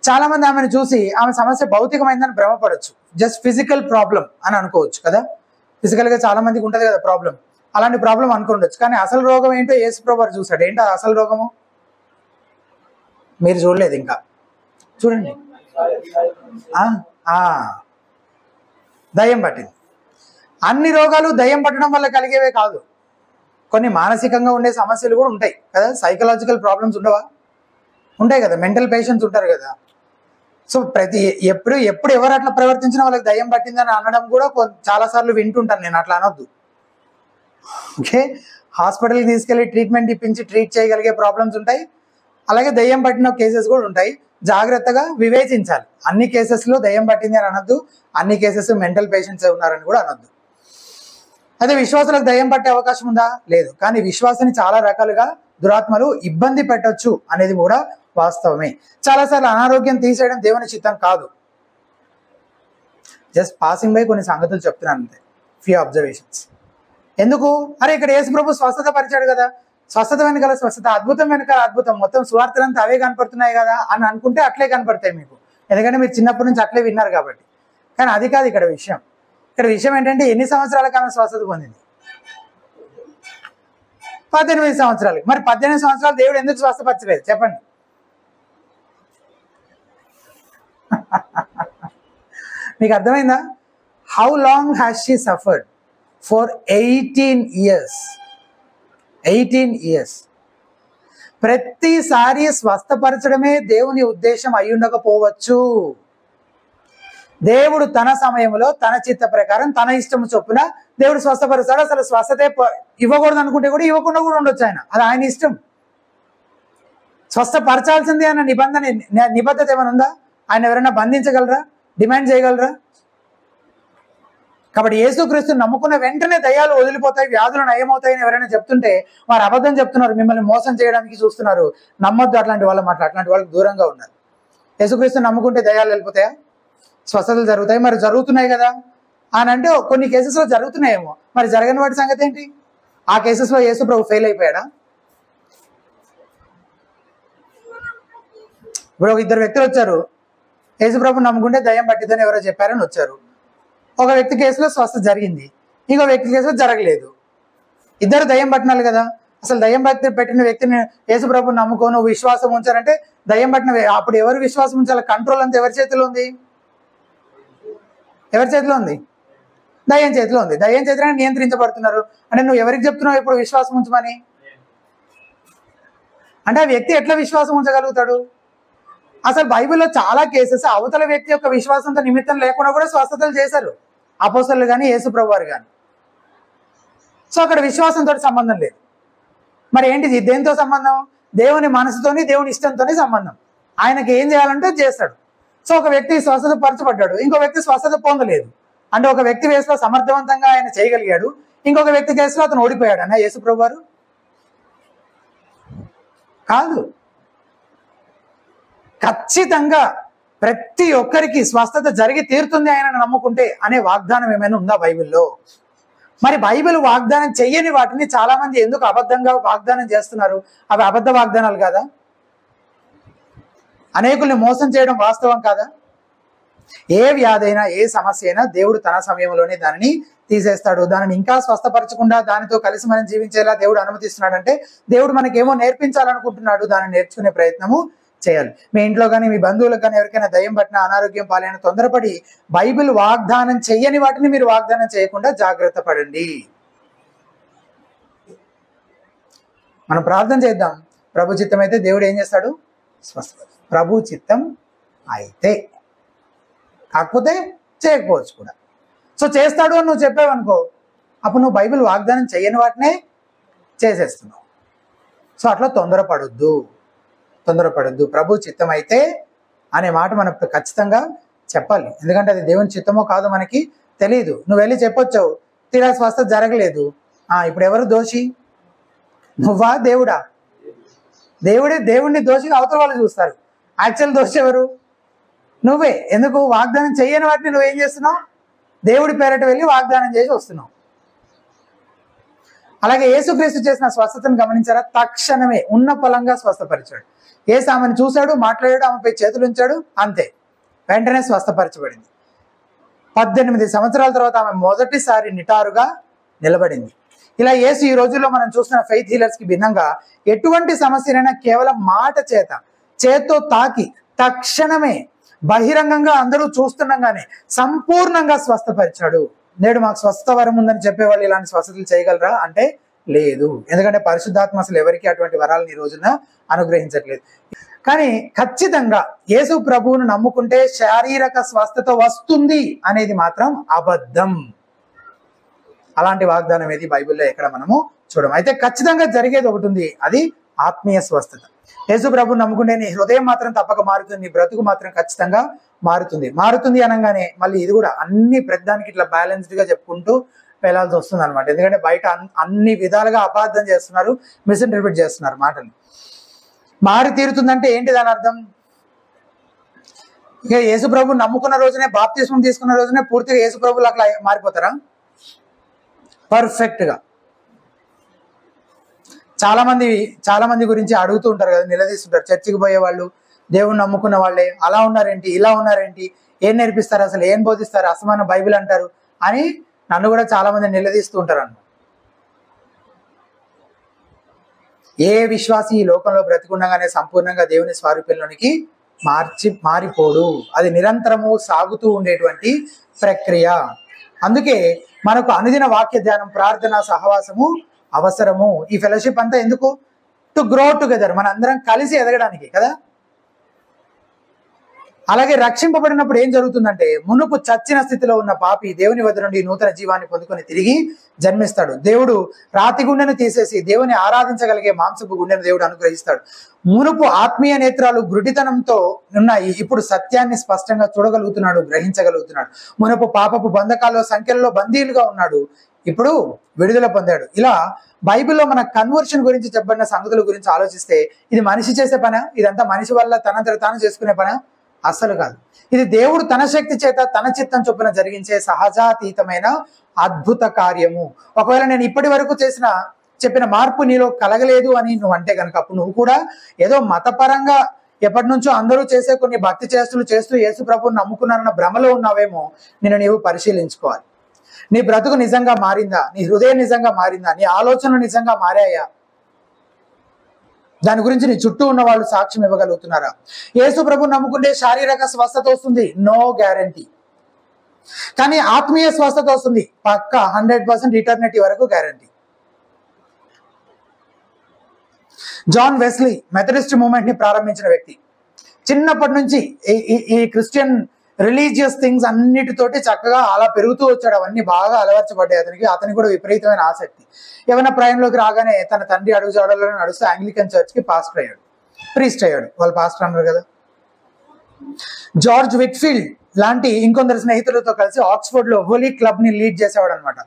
చాలా మంది ఆమెను చూసి ఆమె సమస్య భౌతికమైందని భ్రమపడచ్చు, జస్ట్ ఫిజికల్ ప్రాబ్లం అని అనుకోవచ్చు కదా. ఫిజికల్గా చాలా మందికి ఉంటుంది కదా ప్రాబ్లం, అలాంటి ప్రాబ్లం అనుకుండొచ్చు. కానీ అసలు రోగం ఏంటో యేసుప్రభువు వారు చూశాడు. ఏంటో అసలు రోగము మీరు చూడలేదు, ఇంకా చూడండి. దయ్యం పట్టింది. అన్ని రోగాలు దయ్యం పట్టడం వల్ల కలిగేవే కాదు, కొన్ని మానసికంగా ఉండే సమస్యలు కూడా ఉంటాయి కదా. సైకలాజికల్ ప్రాబ్లమ్స్ ఉండవా? ఉంటాయి కదా. మెంటల్ పేషెంట్స్ ఉంటారు కదా. సో ఎప్పుడు ఎవరు అట్లా ప్రవర్తించినా వాళ్ళకి దయ్యం పట్టిందని అనడం కూడా చాలాసార్లు వింటుంటాను నేను. అట్లా అనొద్దు, ఓకే. హాస్పిటల్కి తీసుకెళ్ళి ట్రీట్మెంట్ ఇప్పించి ట్రీట్ చేయగలిగే ప్రాబ్లమ్స్ ఉంటాయి, అలాగే దయ్యం పట్టిన కేసెస్ కూడా ఉంటాయి. జాగ్రత్తగా వివేచించాలి. అన్ని కేసెస్లో దయ్యం పట్టింది అని అనొద్దు, అన్ని కేసెస్ మెంటల్ పేషెంట్స్ ఉన్నారని కూడా అనొద్దు. అదే విశ్వాసులకు దయ్యం పట్టే అవకాశం ఉందా? లేదు. కానీ విశ్వాసాన్ని చాలా రకాలుగా దురాత్మలు ఇబ్బంది పెట్టొచ్చు అనేది కూడా వాస్తవమే. చాలాసార్లు అనారోగ్యం తీసేయడం దేవుని చిత్తం కాదు. జస్ట్ పాసింగ్ బై కొన్ని సంగతులు చెప్తున్నాను అంతే, ఫ్యూ అబ్జర్వేషన్స్. ఎందుకు? అరే ఇక్కడ యేసుప్రభు స్వస్థత పరిచాడు కదా, స్వస్థత వెనకాల స్వస్థత, అద్భుతం వెనకాల అద్భుతం, మొత్తం సువార్తలంతా అవే కనపడుతున్నాయి కదా అని అనుకుంటే అట్లే కనపడతాయి మీకు, ఎందుకంటే మీరు చిన్నప్పటి నుంచి అట్లే విన్నారు కాబట్టి. కానీ అది కాదు ఇక్కడ విషయం. ఇక్కడ విషయం ఏంటంటే ఎన్ని సంవత్సరాల కాలం స్వస్థత పొందింది? 18 సంవత్సరాలు. మరి 18 సంవత్సరాలు దేవుడు ఎందుకు స్వస్థపరచలేదు చెప్పండి? మీకు అర్థమైందా? How long has she suffered? For 18 years. 18 years. ప్రతిసారి స్వస్థపరచడమే దేవుని ఉద్దేశం అయ్యుండకపోవచ్చు. దేవుడు తన సమయంలో తన చిత్త ప్రకారం తన ఇష్టం చొప్పున దేవుడు స్వస్థపరుస్తాడు. అసలు స్వస్థతే ఇవ్వకూడదు అనుకుంటే కూడా ఇవ్వకుండా కూడా ఉండొచ్చు ఆయన, అది ఆయన ఇష్టం. స్వస్థపరచాల్సిందే అన్న నిబద్ధత ఏమైనా ఉందా? ఆయన ఎవరైనా బంధించగలరా? డిమాండ్ చేయగలరా? కాబట్టి యేసుక్రీస్తుని నమ్ముకున్న వెంటనే దయ్యాలు వదిలిపోతాయి, వ్యాధులు నయమవుతాయని ఎవరైనా చెప్తుంటే వారు అబద్ధం చెప్తున్నారు, మిమ్మల్ని మోసం చేయడానికి చూస్తున్నారు. నమ్మొద్దు అట్లాంటి వాళ్ళ మాట, అట్లాంటి వాళ్ళకి దూరంగా ఉన్నారు. యేసుక్రీస్తుని నమ్ముకుంటే దయ్యాలు వెళ్ళిపోతాయా? స్వస్థతలు జరుగుతాయి. మరి జరుగుతున్నాయి కదా అని అంటే కొన్ని కేసెస్లో జరుగుతున్నాయేమో, మరి జరగని వాటి సంగతి ఏంటి? ఆ కేసెస్లో యేసుప్రభు ఫెయిల్ అయిపోయాడా? ఇప్పుడు ఒక 2 వ్యక్తులు వచ్చారు, యేసుప్రభు నమ్ముకుంటే దయ్యం పట్టిద్దని ఎవరో చెప్పారని వచ్చారు. ఒక వ్యక్తి కేసులో స్వస్థత జరిగింది, ఇంకో వ్యక్తి కేసులో జరగలేదు. ఇద్దరు దయ్యం పట్టినాలి కదా. అసలు దయ్యం పెట్టిన వ్యక్తిని యేసుప్రభు నమ్ముకోను విశ్వాసం ఉంచారంటే దయ్యం పట్టిన అప్పుడు ఎవరు విశ్వాసం ఉంచాలి? కంట్రోల్ అంతా ఎవరి చేతిలో ఉంది? ఎవరి చేతిలో ఉంది? దయ్యం చేతిలో ఉంది. దయ్యం చేతిలో నియంత్రించబడుతున్నారు. అంటే నువ్వు ఎవరికి చెప్తున్నావు ఇప్పుడు విశ్వాసం ఉంచమని? అంటే ఆ వ్యక్తి ఎట్లా విశ్వాసం ఉంచగలుగుతాడు? అసలు బైబిల్లో చాలా కేసెస్ అవతల వ్యక్తి యొక్క విశ్వాసంతో నిమిత్తం లేకుండా కూడా స్వస్థతలు చేశారు అపోస్తలులు కానీ యేసుప్రభు వారు కానీ. సో అక్కడ విశ్వాసంతో సంబంధం లేదు. మరి ఏంటిది? దేంతో సంబంధం? దేవుని మనసుతోని దేవుని ఇష్టంతోనే సంబంధం. ఆయనకి ఏం చేయాలంటే చేస్తాడు. సో ఒక వ్యక్తి స్వస్థత పరచబడ్డాడు, ఇంకో వ్యక్తి స్వస్థత పొందలేదు. అంటే ఒక వ్యక్తి కేసులో సమర్థవంతంగా ఆయన చేయగలిగాడు, ఇంకొక వ్యక్తి కేసులో అతను ఓడిపోయాడు అన్న యేసుప్రభు వారు? కాదు. ఖచ్చితంగా ప్రతి ఒక్కరికి స్వస్థత జరిగి తీరుతుంది ఆయనను నమ్ముకుంటే అనే వాగ్దానం ఏమైనా ఉందా బైబిల్లో? మరి బైబిల్ వాగ్దానం చెయ్యని వాటిని చాలా మంది ఎందుకు అబద్ధంగా వాగ్దానం చేస్తున్నారు? అవి అబద్ధ వాగ్దానాలు కాదా? అనేకుల్ని మోసం చేయడం వాస్తవం కాదా? ఏ వ్యాధైనా ఏ సమస్య అయినా దేవుడు తన సమయంలోనే దానిని తీసేస్తాడు. దానిని ఇంకా స్వస్థపరచకుండా దానితో కలిసి మనం జీవించేలా దేవుడు అనుమతిస్తున్నాడంటే దేవుడు మనకేమో నేర్పించాలనుకుంటున్నాడు. దాన్ని నేర్చుకునే ప్రయత్నము చేయాలి. మీ ఇంట్లో కానీ మీ బంధువులకు కానీ ఎవరికైనా దయ్యం పట్టిన, అనారోగ్యం పాలైన తొందరపడి బైబిల్ వాగ్దానం చెయ్యని వాటిని మీరు వాగ్దానం చేయకుండా జాగ్రత్త పడండి. మనం ప్రార్థన చేద్దాం. ప్రభు చిత్తం అయితే దేవుడు ఏం చేస్తాడు? స్వస్థ. ప్రభు చిత్తం అయితే, కాకపోతే చేయకపోవచ్చు కూడా. సో చేస్తాడు అని నువ్వు చెప్పావనుకో, అప్పుడు నువ్వు బైబిల్ వాగ్దానం చేయని వాటినే చేసేస్తున్నావు. సో అట్లా తొందరపడొద్దు. ప్రభు చిత్తం అయితే అనే మాట మనం ఖచ్చితంగా చెప్పాలి. ఎందుకంటే అది దేవుని చిత్తమో కాదో మనకి తెలియదు. నువ్వు వెళ్ళి చెప్పొచ్చావు, తీరా స్వస్థత జరగలేదు. ఇప్పుడు ఎవరు దోషి? నువ్వా దేవుడా? దేవుడిని దోషిగా అవతల వాళ్ళు చూస్తారు. యాక్చువల్ దోషి ఎవరు? నువ్వే. ఎందుకు? వాగ్దానం చెయ్యని వాటిని నువ్వేం చేస్తున్నావు? దేవుడి పేరట వెళ్ళి వాగ్దానం చేసి వస్తున్నావు. అలాగే యేసుక్రీస్తు చేసిన స్వస్థతను గమనించారా? తక్షణమే ఉన్న పొలంగా స్వస్థపరిచాడు. యేసు ఆమెను చూశాడు, మాట్లాడాడు, ఆమెపై చేతులు ఉంచాడు, అంతే, వెంటనే స్వస్థపరచబడింది. 18 సంవత్సరాల తర్వాత ఆమె మొదటిసారి నిటారుగా నిలబడింది. ఇలా యేసు ఈ రోజుల్లో మనం చూస్తున్న ఫెయిత్ హీలర్స్ కి భిన్నంగా ఎటువంటి సమస్యనైనా కేవలం మాట చేత్తో తాకి తక్షణమే బహిరంగంగా అందరూ చూస్తుండగానే సంపూర్ణంగా స్వస్థపరిచాడు. నేడు మాకు స్వస్థ వరం ఉందని చెప్పేవాళ్ళు ఇలాంటి స్వస్థతలు చేయగలరా అంటే లేదు. ఎందుకంటే పరిశుద్ధాత్మ అసలు ఎవరికి అటువంటి వరాలను ఈ రోజున అనుగ్రహించట్లేదు. కానీ ఖచ్చితంగా యేసు ప్రభువును నమ్ముకుంటే శారీరక స్వస్థత వస్తుంది అనేది మాత్రం అబద్ధం. అలాంటి వాగ్దానం ఏది బైబిల్లో ఎక్కడ మనము చూడము. అయితే ఖచ్చితంగా జరిగేది ఒకటి ఉంది, అది ఆత్మీయ స్వస్థత. యేసు ప్రభువును నమ్ముకుంటే నీ హృదయం మాత్రం తప్పక మారుతుంది, నీ బ్రతుకు మాత్రం ఖచ్చితంగా మారుతుంది అనగానే మళ్ళీ ఇది కూడా అన్ని ప్రతిదానికి ఇట్లా బ్యాలెన్స్డ్ గా చెప్పుకుంటూ వెళ్ళాల్సి వస్తుంది అనమాట. ఎందుకంటే బయట అన్ని విధాలుగా అపార్థం చేస్తున్నారు, మిస్ఇంటర్ప్రిట్ చేస్తున్నారు మాటలు. మారి తీరుతుందంటే ఏంటి దాని అర్థం? ఇక యేసు ప్రభువును నమ్ముకున్న రోజునే, బాప్తిస్మం తీసుకున్న రోజునే పూర్తిగా యేసు ప్రభువులు అట్లా మారిపోతారా? పర్ఫెక్ట్ గా. చాలా మంది గురించి అడుగుతూ ఉంటారు కదా, నిలదీస్తుంటారు. చర్చికి పోయే వాళ్ళు, దేవుణ్ణి నమ్ముకున్న వాళ్ళే అలా ఉన్నారేంటి, ఇలా ఉన్నారేంటి, ఏం నేర్పిస్తారు, అసలు ఏం బోధిస్తారు, అసమాన బైబిల్ అంటారు అని నన్ను కూడా చాలా మంది నిలదీస్తూ ఉంటారు అన్నమాట. ఏ విశ్వాసి ఈ లోకంలో బ్రతికుండగానే సంపూర్ణంగా దేవుని స్వరూపంలోనికి మారిపోడు. అది నిరంతరము సాగుతూ ఉండేటువంటి ప్రక్రియ. అందుకే మనకు అనుదిన వాక్య ధ్యానం, ప్రార్థన, సహవాసము అవసరము. ఈ ఫెలోషిప్ అంతా ఎందుకు? టు గ్రో టుగెదర్, మన అందరం కలిసి ఎదగడానికి కదా. అలాగే రక్షింపబడినప్పుడు ఏం జరుగుతుందంటే, మునుపు చచ్చిన స్థితిలో ఉన్న పాపి దేవుని వద్ద నుండి నూతన జీవాన్ని పొందుకొని తిరిగి జన్మిస్తాడు. దేవుడు రాతి గుండెను తీసేసి దేవుని ఆరాధించగలిగే మాంసపు గుండెను దేవుడు అనుగ్రహిస్తాడు. మునుపు ఆత్మీయ నేత్రాలు గురుడితనంతో ఉన్నాయి, ఇప్పుడు సత్యాన్ని స్పష్టంగా చూడగలుగుతున్నాడు, గ్రహించగలుగుతున్నాడు. మునుపు పాపపు బంధకాల్లో సంఖ్యలలో బందీలుగా ఉన్నాడు, ఇప్పుడు విడుదల పొందాడు. ఇలా బైబిల్లో మన కన్వర్షన్ గురించి చెప్పబడిన సంగతుల గురించి ఆలోచిస్తే ఇది మనిషి చేసే పనా? ఇదంతా మనిషి వల్ల తనంతట తాను చేసుకునే పనా? అస్సలు కాదు. ఇది దేవుడు తన శక్తి చేత తన చిత్తం చొప్పున జరిగించే సహజాతీతమైన అద్భుత కార్యము. ఒకవేళ నేను ఇప్పటి వరకు చెప్పిన మార్పు నీలో కలగలేదు అని నువ్వు అంటే కనుక, అప్పుడు నువ్వు కూడా ఏదో మతపరంగా ఎప్పటి నుంచో అందరూ చేసే కొన్ని భక్తి చేష్టలు చేస్తూ యేసు ప్రభువుని నమ్ముకున్నారన్న భ్రమలో ఉన్నావేమో. నీవు పరిశీలించుకోవాలి. నీ బ్రతుకు నిజంగా మారిందా? నీ హృదయం నిజంగా మారిందా? నీ ఆలోచనలు నిజంగా మారాయా? దాని గురించి నీ చుట్టూ ఉన్న వాళ్ళు సాక్ష్యం ఇవ్వగలుగుతున్నారా? యేసు ప్రభువుని నమ్ముకుంటే శారీరక స్వస్థత వస్తుంది, నో గ్యారంటీ. కానీ ఆత్మీయ స్వస్థత వస్తుంది, పక్కా 100% ఇటర్నిటీ వరకు guarantee. John Wesley Methodist movement ని ప్రారంభించిన వ్యక్తి. చిన్నప్పటి నుంచి ఈ క్రిస్టియన్ రిలీజియస్ థింగ్స్ అన్నిటితోటి చక్కగా అలా పెరుగుతూ వచ్చాడు. అవన్నీ బాగా అలవర్చబడ్డాయి అతనికి కూడా విపరీతమైన ఆసక్తి. ఏమైనా ప్రాయంలోకి రాగానే తన తండ్రి అడుగుజాడల్లో నడుస్తూ ఆంగ్లికన్ చర్చ్ కి ప్రీస్ట్ అయ్యాడు. వాళ్ళు పాస్టర్ అన్నారు కదా. జార్జ్ విట్ఫీల్డ్ లాంటి ఇంకొందరు స్నేహితులతో కలిసి ఆక్స్ఫర్డ్ లో హోలీ క్లబ్ ని లీడ్ చేసేవాడు అనమాట.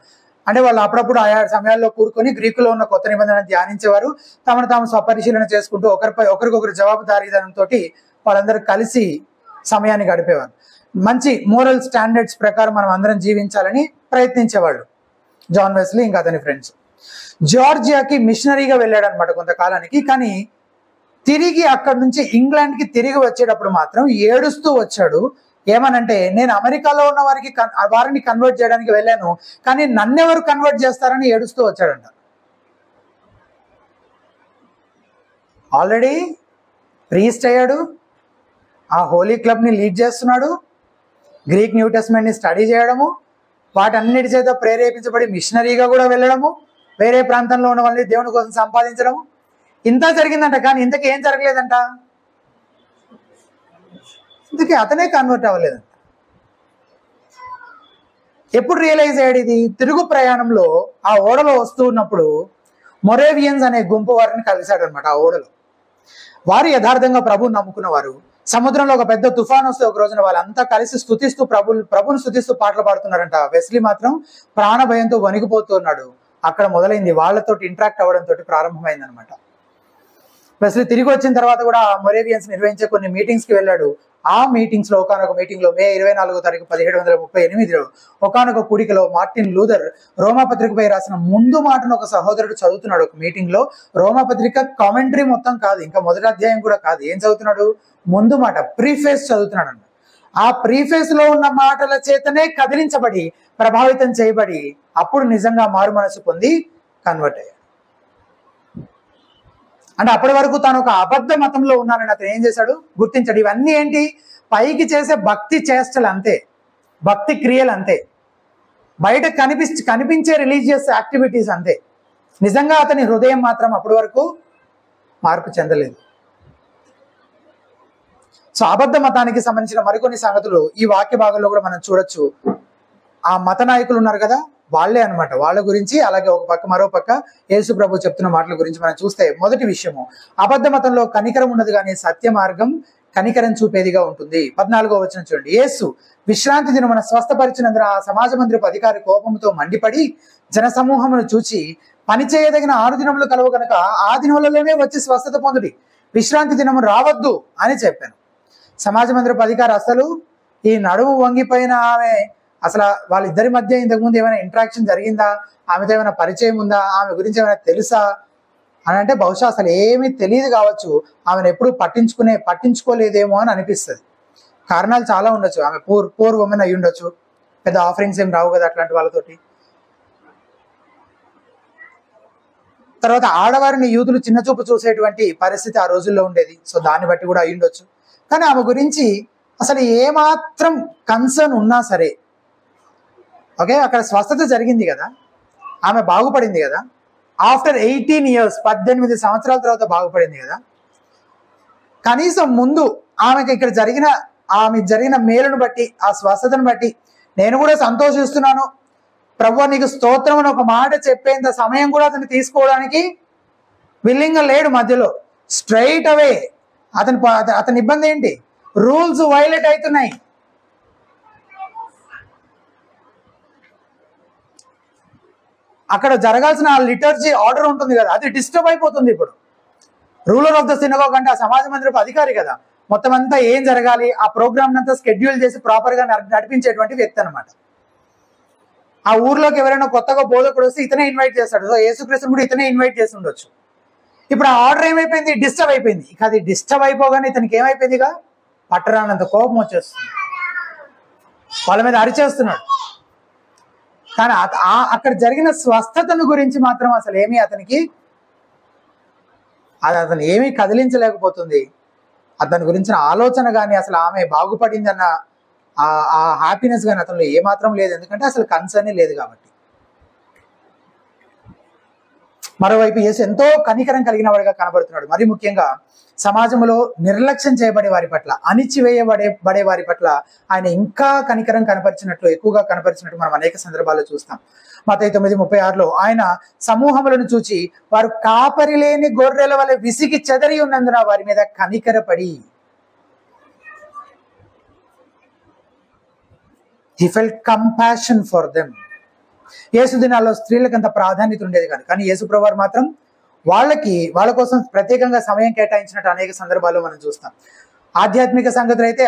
అంటే వాళ్ళు అప్పుడప్పుడు ఆయా సమయాల్లో కూడుకొని గ్రీకులో ఉన్న కొత్త నిబంధనను ధ్యానించేవారు. తమను తాము స్వపరిశీలన చేసుకుంటూ ఒకరికొకరు జవాబుదారీతనంతో వాళ్ళందరూ కలిసి సమయాన్ని గడిపేవారు. మంచి మోరల్ స్టాండర్డ్స్ ప్రకారం మనం అందరం జీవించాలని ప్రయత్నించేవాళ్ళు జాన్ వెస్లీ ఇంకా అతని ఫ్రెండ్స్. జార్జియాకి మిషనరీగా వెళ్ళాడు అనమాట కొంతకాలానికి. కానీ తిరిగి అక్కడి నుంచి ఇంగ్లాండ్ కి తిరిగి వచ్చేటప్పుడు మాత్రం ఏడుస్తూ వచ్చాడు. ఏమనంటే, నేను అమెరికాలో ఉన్న వారిని కన్వర్ట్ చేయడానికి వెళ్ళాను, కానీ నన్నెవరు కన్వర్ట్ చేస్తారని ఏడుస్తూ వచ్చాడంట. ఆల్రెడీ ప్రీస్ట్ అయ్యాడు, ఆ హోలీ క్లబ్ని లీడ్ చేస్తున్నాడు, గ్రీక్ న్యూ టెస్ట్మెంట్ని స్టడీ చేయడము, వాటన్నిటి చేత ప్రేరేపించబడి మిషనరీగా కూడా వెళ్ళడము, వేరే ప్రాంతంలో ఉన్న వాళ్ళని దేవుని కోసం సంపాదించడము, ఇంత జరిగిందంట. కానీ ఇంతకీ ఏం జరగలేదంట? ఇంతకీ అతనే కన్వర్ట్ అవ్వలేదంట. ఎప్పుడు రియలైజ్ అయ్యాడు ఇది? తిరుగు ప్రయాణంలో ఆ ఓడలో వస్తూ ఉన్నప్పుడు మొరేవియన్స్ అనే గుంపు వారిని కలిశాడు అనమాట. ఆ ఓడలో వారు యథార్థంగా ప్రభువుని నమ్ముకున్నవారు. సముద్రంలో ఒక పెద్ద తుఫాన్ వస్తే ఒక రోజున వాళ్ళంతా కలిసి స్తుతిస్తూ ప్రభుని స్తుతిస్తూ పాటలు పాడుతున్నారంట. వెస్లీ మాత్రం ప్రాణ భయంతో వణికిపోతూ ఉన్నాడు. అక్కడ మొదలైంది, వాళ్ళతోటి ఇంటరాక్ట్ అవ్వడంతో ప్రారంభమైంది అనమాట. వెస్లీ తిరిగి వచ్చిన తర్వాత కూడా మొరేవియన్స్ నిర్వహించే కొన్ని మీటింగ్స్కి వెళ్ళాడు. ఆ మీటింగ్స్ లో ఒకనొక మీటింగ్ లో మే 24వ తారీఖు 1738 ఒకనొక కూడికలో మార్టిన్ లూథర్ రోమాపత్రికపై రాసిన ముందు మాటను ఒక సహోదరుడు చదువుతున్నాడు. ఒక మీటింగ్ లో రోమాపత్రిక కామెంటరీ మొత్తం కాదు, ఇంకా మొదటి అధ్యాయం కూడా కాదు, ఏం చదువుతున్నాడు? ముందు మాట, ప్రీఫేస్ చదువుతున్నాడు అన్న. ఆ ప్రీఫేస్ లో ఉన్న మాటల చేతనే కదిలించబడి ప్రభావితం చేయబడి అప్పుడు నిజంగా మారు మనసు పొంది కన్వర్ట్ అయ్యాడు. అంటే అప్పటి వరకు తాను ఒక అబద్ధ మతంలో ఉన్నానని అతను ఏం చేశాడు? గుర్తించాడు. ఇవన్నీ ఏంటి? పైకి చేసే భక్తి చేష్టలు అంతే, భక్తి క్రియలు అంతే, బయట కనిపించే రిలీజియస్ యాక్టివిటీస్ అంతే. నిజంగా అతని హృదయం మాత్రం అప్పటి వరకు మార్పు చెందలేదు. సో అబద్ధ మతానికి సంబంధించిన మరికొన్ని సంగతులు ఈ వాక్య భాగంలో కూడా మనం చూడొచ్చు. ఆ మత నాయకులు ఉన్నారు కదా, వాళ్ళే అనమాట. వాళ్ళ గురించి, అలాగే ఒక పక్క మరో పక్క యేసు ప్రభు చెప్తున్న మాటల గురించి మనం చూస్తే, మొదటి విషయము, అబద్ధ మతంలో కనికరం ఉన్నది కానీ సత్య మార్గం కనికరం చూపేదిగా ఉంటుంది. 14వ వచనం చూడండి. యేసు విశ్రాంతి దినమున స్వస్థపరిచినందున ఆ సమాజ మందిరపు అధికారి కోపంతో మండిపడి జన సమూహమును చూచి, పని చేయదగిన 6 దినములు కలవు కనుక ఆ దినములలోనే వచ్చి స్వస్థత పొందుడి, విశ్రాంతి దినము రావద్దు అని చెప్పాను. సమాజ మందిరపు అధికారి అసలు ఈ నడుము వంగిపోయిన ఆమె, అసలు వాళ్ళిద్దరి మధ్య ఇంతకుముందు ఏమైనా ఇంటరాక్షన్ జరిగిందా, ఆమెతో ఏమైనా పరిచయం ఉందా, ఆమె గురించి ఏమైనా తెలుసా అని అంటే బహుశా అసలు ఏమీ తెలియదు కావచ్చు. ఆమెను ఎప్పుడు పట్టించుకోలేదేమో అని అనిపిస్తుంది. కారణాలు చాలా ఉండొచ్చు. ఆమె పూర్ ఉమెన్ అయి ఉండొచ్చు, పెద్ద ఆఫరింగ్స్ ఏం రావు కదా అట్లాంటి వాళ్ళతోటి. తర్వాత ఆడవారిని యూదులు చిన్నచూపు చూసేటువంటి పరిస్థితి ఆ రోజుల్లో ఉండేది. సో దాన్ని బట్టి కూడా అయి ఉండొచ్చు. కానీ ఆమె గురించి అసలు ఏమాత్రం కన్సర్న్ ఉన్నా సరే, ఓకే, అక్కడ స్వస్థత జరిగింది కదా, ఆమె బాగుపడింది కదా, ఆఫ్టర్ 18 years 18 సంవత్సరాల తర్వాత బాగుపడింది కదా. కనీసం ముందు ఆమెకి ఇక్కడ జరిగిన మేలును బట్టి, ఆ స్వస్థతను బట్టి నేను కూడా సంతోషిస్తున్నాను, ప్రభువా నీకు స్తోత్రం అని ఒక మాట చెప్పేంత సమయం కూడా అతను తీసుకోవడానికి విల్లింగ్గా లేడు. మధ్యలో స్ట్రైట్ అవే అతని ఇబ్బంది ఏంటి? రూల్స్ వైలేట్ అవుతున్నాయి. అక్కడ జరగాల్సిన లిటర్జీ ఆర్డర్ ఉంటుంది కదా, అది డిస్టర్బ్ అయిపోతుంది. ఇప్పుడు రూలర్ ఆఫ్ ద సినగాగ్ అంటే ఆ సమాజ మందిరపు అధికారి కదా, మొత్తం అంతా ఏం జరగాలి ఆ ప్రోగ్రామ్ అంతా స్కెడ్యూల్ చేసి ప్రాపర్గా నడిపించేటువంటి వ్యక్తి అనమాట. ఆ ఊర్లోకి ఎవరైనా కొత్తగా బోధకుడు వస్తే ఇతనే ఇన్వైట్ చేస్తాడు. సో యేసుక్రీస్తుని కూడా ఇతనే ఇన్వైట్ చేసి ఉండొచ్చు. ఇప్పుడు ఆ ఆర్డర్ ఏమైపోయింది? డిస్టర్బ్ అయిపోయింది. ఇక అది డిస్టర్బ్ అయిపోగానే ఇతనికి ఏమైపోయిందిగా, పట్టరానంత కోపం వచ్చేస్తుంది, వాళ్ళ మీద అరిచేస్తున్నాడు. కానీ అక్కడ జరిగిన స్వస్థతను గురించి మాత్రం అసలు ఏమీ అతను ఏమీ కదిలించలేకపోతుంది. అతని గురించిన ఆలోచన కానీ, అసలు ఆమె బాగుపడింది అన్న ఆ హ్యాపీనెస్ కానీ అతనిలో ఏమాత్రం లేదు. ఎందుకంటే అసలు కన్సర్నే లేదు కాబట్టి. మరోవైపు యేసు ఎంతో కనికరం కలిగిన వాడిగా కనబడుతున్నాడు. మరి ముఖ్యంగా సమాజంలో నిర్లక్ష్యం చేయబడే వారి పట్ల, అణిచివేయబడే వారి పట్ల ఆయన ఇంకా కనికరం ఎక్కువగా కనపరిచినట్టు మనం అనేక సందర్భాల్లో చూస్తాం. మత్తయి 9:36 ఆయన సమూహములను చూచి వారు కాపరి లేని గొర్రెల వలె విసిగి చెదరి ఉన్నందున వారి మీద కనికరపడి, he felt compassion for them. యేసు దినాల్లో స్త్రీలకు అంత ప్రాధాన్యత ఉండేది కాదు, కానీ యేసు ప్రభువారు మాత్రం వాళ్ళ కోసం ప్రత్యేకంగా సమయం కేటాయించినట్టు అనేక సందర్భాల్లో మనం చూస్తాం. ఆధ్యాత్మిక సంగతులు అయితే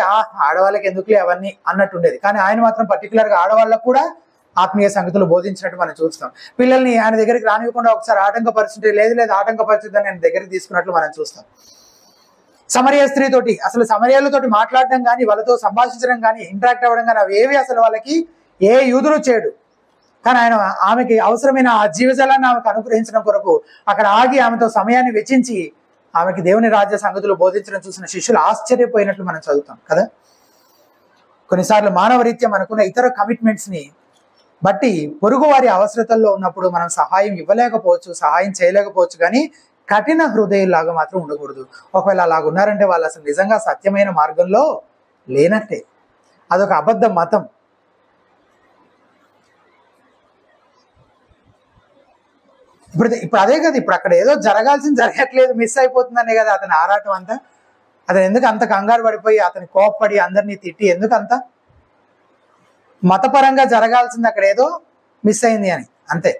ఆడవాళ్ళకి ఎందుకులే అవన్నీ అన్నట్టు ఉండేది, కానీ ఆయన మాత్రం పర్టికులర్గా ఆడవాళ్ళకు కూడా ఆత్మీయ సంగతులు బోధించినట్టు మనం చూస్తాం. పిల్లల్ని ఆయన దగ్గరికి రానివ్వకుండా ఒకసారి ఆటంకపరిచుంటే లేదు ఆటంకపరిచుద్దని ఆయన దగ్గరికి తీసుకున్నట్లు మనం చూస్తాం. సమరయ స్త్రీతోటి, అసలు సమరయాలతోటి మాట్లాడడం కానీ, వాళ్ళతో సంభాషించడం కానీ, ఇంటరాక్ట్ అవ్వడం కానీ అవేవి అసలు వాళ్ళకి ఏ యూదులు చేయడు. కానీ ఆయన ఆమెకి అవసరమైన ఆ జీవజలాన్ని ఆమెకు అనుగ్రహించడం కొరకు అక్కడ ఆగి ఆమెతో సమయాన్ని వెచ్చించి ఆమెకి దేవుని రాజ్య సంగతులు బోధించడం చూసిన శిష్యులు ఆశ్చర్యపోయినట్లు మనం చదువుతాం కదా. కొన్నిసార్లు మానవ రీత్యా మనకున్న ఇతర కమిట్మెంట్స్ ని బట్టి పొరుగు వారి అవసరతల్లో ఉన్నప్పుడు మనం సహాయం ఇవ్వలేకపోవచ్చు, సహాయం చేయలేకపోవచ్చు, కానీ కఠిన హృదయులాగా మాత్రం ఉండకూడదు. ఒకవేళ అలాగ ఉన్నారంటే వాళ్ళు అసలు నిజంగా సత్యమైన మార్గంలో లేనట్టే. అదొక అబద్ధ మతం. ఇప్పుడు అదే కదా, ఇప్పుడు అక్కడ ఏదో జరగాల్సింది జరగట్లేదు, మిస్ అయిపోతుందనే కదా అతని ఆరాటం అంతా. అతను ఎందుకు అంత కంగారు పడిపోయి అతని కోప్పడి అందరినీ తిట్టి ఎందుకు అంత? మతపరంగా జరగాల్సింది అక్కడ ఏదో మిస్ అయింది అని అంతే.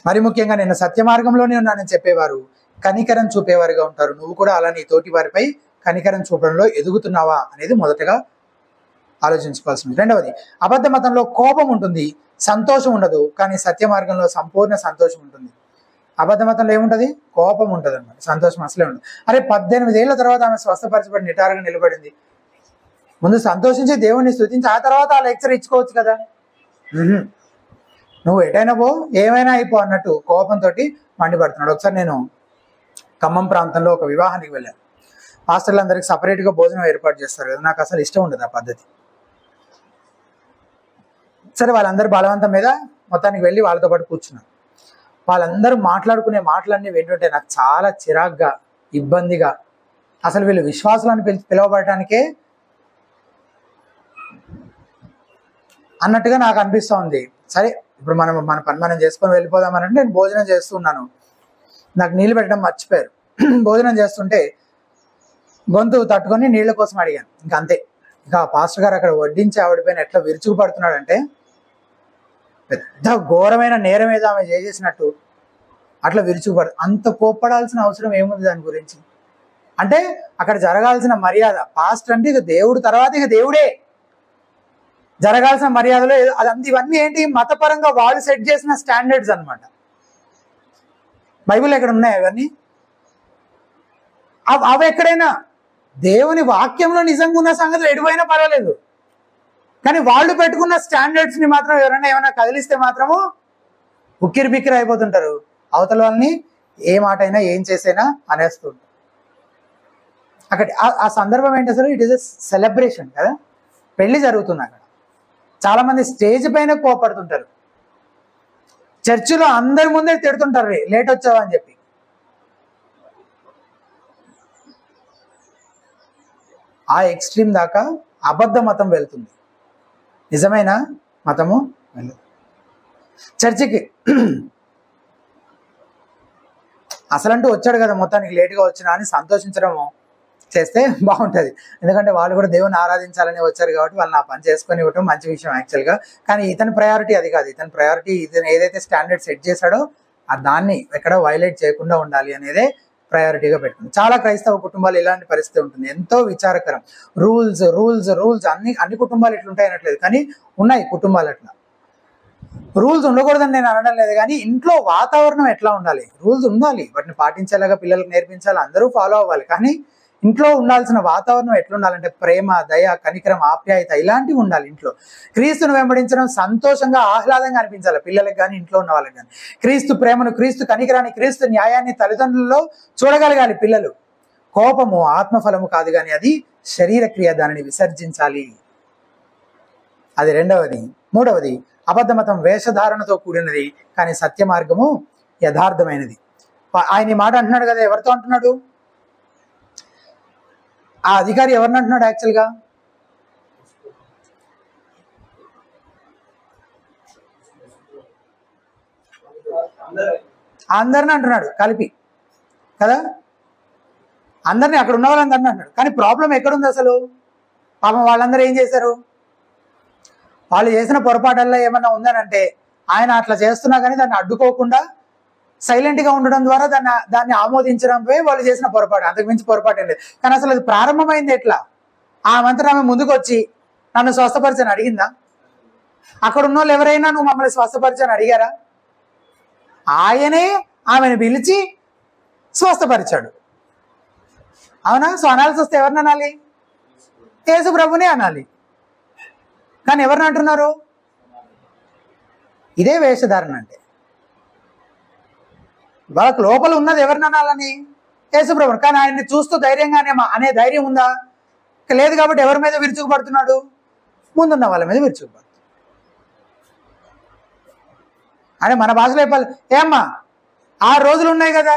మరి ముఖ్యంగా నేను సత్య మార్గంలోనే ఉన్నానని చెప్పేవారు కనికరం చూపేవారుగా ఉంటారు. నువ్వు కూడా అలా నీ తోటి వారిపై కనికరం చూపడంలో ఎదుగుతున్నావా అనేది మొదటగా ఆలోచించుకోవాల్సింది. రెండవది, అబద్ధ మతంలో కోపం ఉంటుంది, సంతోషం ఉండదు, కానీ సత్య మార్గంలో సంపూర్ణ సంతోషం ఉంటుంది. అబద్ధ మతంలో ఏముంటుంది? కోపం ఉంటుంది అన్నమాట, సంతోషం అసలే ఉండదు. అరే 18 ఏళ్ల తర్వాత ఆమె స్వస్థపరచబడి నిటారుగా నిలబడింది. ముందు సంతోషించి దేవుణ్ణి స్తుతించి ఆ తర్వాత ఆ లెక్చర్ ఇచ్చుకోవచ్చు కదా. నువ్వు ఎటైనా పో, ఏమైనా అయిపో అన్నట్టు కోపంతో మండిపడుతున్నాడు. ఒకసారి నేను ఖమ్మం ప్రాంతంలో ఒక వివాహానికి వెళ్ళాను. మాస్టర్లందరికీ సపరేట్గా భోజనం ఏర్పాటు చేస్తారు కదా, నాకు అసలు ఇష్టం ఉండదు ఆ పద్ధతి. సరే వాళ్ళందరూ బలవంతం మీద మొత్తానికి వెళ్ళి వాళ్ళతో పాటు కూర్చున్నాను. వాళ్ళందరూ మాట్లాడుకునే మాటలన్నీ వింటుంటే నాకు చాలా చిరాగ్గా, ఇబ్బందిగా, అసలు వీళ్ళు విశ్వాసులను పిలవబడటానికే అన్నట్టుగా నాకు అనిపిస్తూ ఉంది. సరే ఇప్పుడు మన పని మనం చేసుకొని వెళ్ళిపోదామనంటే నేను భోజనం చేస్తున్నాను. నాకు నీళ్ళు పెట్టడం మర్చిపోయారు. భోజనం చేస్తుంటే గొంతు తట్టుకొని నీళ్ళ కోసం అడిగాను. ఇంకా అంతే. ఇంకా పాస్టర్ గారు అక్కడ వడ్డించి ఆవిడపైన ఎట్లా విరుచుకు పడుతున్నాడంటే పెద్ద ఘోరమైన నేరం ఏదో ఆమె చేసేసినట్టు అట్లా విరుచుకుపడు. అంత కోప్పడాల్సిన అవసరం ఏముంది దాని గురించి? అంటే అక్కడ జరగాల్సిన మర్యాద, పాస్టర్ అంటే ఇక దేవుడు తర్వాత ఇక దేవుడే, జరగాల్సిన మర్యాదలో అదంతా ఇవన్నీ ఏంటి? మతపరంగా వాళ్ళు సెట్ చేసిన స్టాండర్డ్స్ అనమాట. బైబిల్ ఎక్కడ ఉన్నాయి అవన్నీ? అవి ఎక్కడైనా దేవుని వాక్యంలో నిజంగా ఉన్న సంగతులు ఎటువైనా పర్వాలేదు, కానీ వాళ్ళు పెట్టుకున్న స్టాండర్డ్స్ ని మాత్రం ఎవరైనా ఏమైనా కదిలిస్తే మాత్రము ఉక్కిరి బిక్కిరి అయిపోతుంటారు. అవతల వాళ్ళని ఏ మాట అయినా ఏం చేసైనా అనేస్తుంటారు. అక్కడ ఆ సందర్భం ఏంటి అసలు? ఇట్ ఈస్ ఎ సెలబ్రేషన్ కదా, పెళ్లి జరుగుతుంది అక్కడ. చాలా మంది స్టేజ్ పైన కోపడుతుంటారు, చర్చిలో అందరి ముందే తిడుతుంటారు లేట్ వచ్చావా అని చెప్పి. ఆ ఎక్స్ట్రీమ్ దాకా అబద్ధ మతం వెళ్తుంది, నిజమైన మతము వెళ్ళదు. చర్చికి అసలంటూ వచ్చాడు కదా, మొత్తానికి లేటుగా వచ్చినా అని సంతోషించడము చేస్తే బాగుంటుంది. ఎందుకంటే వాళ్ళు కూడా దేవుని ఆరాధించాలని వచ్చారు కాబట్టి వాళ్ళని ఆ పని చేసుకొని ఇవ్వటం మంచి విషయం యాక్చువల్గా. కానీ ఇతని ప్రయారిటీ అది కాదు. ఇతని ప్రయారిటీ ఇతను ఏదైతే స్టాండర్డ్ సెట్ చేశాడో దాన్ని ఎక్కడ వైలేట్ చేయకుండా ఉండాలి అనేదే ప్రయారిటీగా పెట్టుకుంది. చాలా క్రైస్తవ కుటుంబాలు ఇలాంటి పరిస్థితి ఉంటుంది, ఎంతో విచారకరం. రూల్స్ రూల్స్ రూల్స్ అన్ని కుటుంబాలు ఇట్లుంటాయి అనట్లేదు, కానీ ఉన్నాయి కుటుంబాలు అట్లా. రూల్స్ ఉండకూడదని నేను అనడం లేదు, కానీ ఇంట్లో వాతావరణం ఎట్లా ఉండాలి? రూల్స్ ఉండాలి, వాటిని పాటించేలాగా పిల్లలకు నేర్పించాలి, అందరూ ఫాలో అవ్వాలి. కానీ ఇంట్లో ఉండాల్సిన వాతావరణం ఎట్లుండాలంటే ప్రేమ, దయ, కనికరం, ఆప్యాయత ఇలాంటివి ఉండాలి ఇంట్లో. క్రీస్తును వెంబడించడం సంతోషంగా, ఆహ్లాదంగా అనిపించాలి పిల్లలకు కానీ ఇంట్లో ఉన్న వాళ్ళకి కానీ. క్రీస్తు ప్రేమను, క్రీస్తు కనికరాన్ని, క్రీస్తు న్యాయాన్ని తల్లిదండ్రులలో చూడగలగాలి పిల్లలు. కోపము ఆత్మఫలము కాదు, కానీ అది శరీర క్రియ, దానిని విసర్జించాలి. అది రెండవది. మూడవది, అబద్ధ మతం వేషధారణతో కూడినది, కానీ సత్య మార్గము యథార్థమైనది. ఆయన ఈ మాట అంటున్నాడు కదా, ఎవరితో అంటున్నాడు? ఆ అధికారి ఎవరిని అంటున్నాడు యాక్చువల్గా? అందరిని అంటున్నాడు కలిపి కదా, అందరినీ అక్కడ ఉన్న వాళ్ళందరినీ అంటున్నాడు. కానీ ప్రాబ్లం ఎక్కడుంది అసలు? పాపం వాళ్ళందరూ ఏం చేశారు? వాళ్ళు చేసిన పొరపాటల్లో ఏమన్నా ఉందనంటే ఆయన అట్లా చేస్తున్నా కానీ దాన్ని అడ్డుకోకుండా సైలెంట్గా ఉండడం ద్వారా దాన్ని ఆమోదించడంపై వాళ్ళు చేసిన పొరపాటు, అంతకుమించి పొరపాటు ఏం లేదు. కానీ అసలు అది ప్రారంభమైంది ఎట్లా? ఆమె ముందుకు వచ్చి నన్ను స్వస్థపరిచని అడిగిందా? అక్కడ ఉన్న వాళ్ళు ఎవరైనా నువ్వు మమ్మల్ని స్వస్థపరిచని అడిగారా? ఆయనే ఆమెను పిలిచి స్వస్థపరిచాడు, అవునా? సో అనాల్సి వస్తే ఎవరిని అనాలి? యేసు ప్రభునే అనాలి. కానీ ఎవరిని అంటున్నారు? ఇదే వేషధారణ అంటే. వాళ్ళకి లోపల ఉన్నది ఎవరిని అనాలని? యేసుప్రభుని. కానీ ఆయన్ని చూస్తూ ధైర్యంగానే అనే ధైర్యం ఉందా? లేదు. కాబట్టి ఎవరి మీద విరుచుకుపడుతున్నాడు? ముందున్న వాళ్ళ మీద విరుచుకుపడుతున్నాడు. అంటే మన భాషలో చెప్పాలి, ఏమ్మా 6 రోజులు ఉన్నాయి కదా,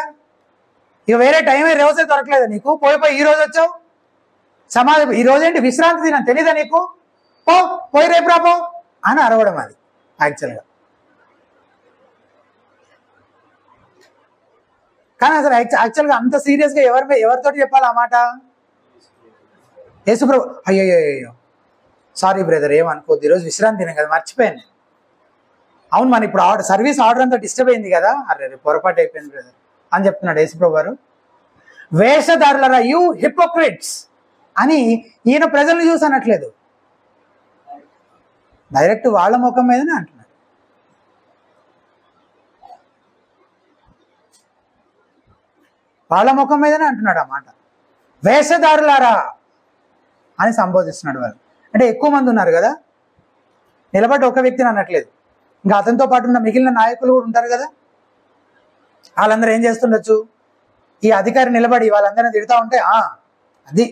ఇక వేరే టైమే రోజే దొరకలేదా నీకు? పోయి ఈ రోజు వచ్చావు సమాధి, ఈ రోజేంటి విశ్రాంతి దినం తెలీదా నీకు? పోయి రేపు రాపో అని అరవడం అది యాక్చువల్గా. కానీ అసలు యాక్చువల్గా అంత సీరియస్గా ఎవరితోటి చెప్పాలి ఆ మాట? యేసుప్రభు. అయ్యో సారీ బ్రదర్, ఏమనుకోద్దు, ఈరోజు విశ్రాంతి దినం కదా, మర్చిపోయాను. అవును, మన ఇప్పుడు సర్వీస్ ఆర్డర్ అంతా డిస్టర్బ్ అయింది కదా, అరే పొరపాటు అయిపోయింది బ్రదర్ అని చెప్తున్నాడు యేసుప్రభు గారు. వేషధారులరా, యూ హిపోక్రిట్స్ అని ఈయన ప్రజల్ని చూసి అనట్లేదు, డైరెక్ట్ వాళ్ళ ముఖం మీదనే అంటున్నాడు. వాళ్ళ ముఖం మీదనే అంటున్నాడు ఆ మాట. వేషధారులారా అని సంబోధిస్తున్నాడు వాళ్ళు. అంటే ఎక్కువ మంది ఉన్నారు కదా, నిలబడి ఒక వ్యక్తిని అనట్లేదు, ఇంకా అతనితో పాటు ఉన్న మిగిలిన నాయకులు కూడా ఉంటారు కదా, వాళ్ళందరూ ఏం చేస్తుండొచ్చు? ఈ అధికారి నిలబడి వాళ్ళందరినీ తిడతా ఉంటే అది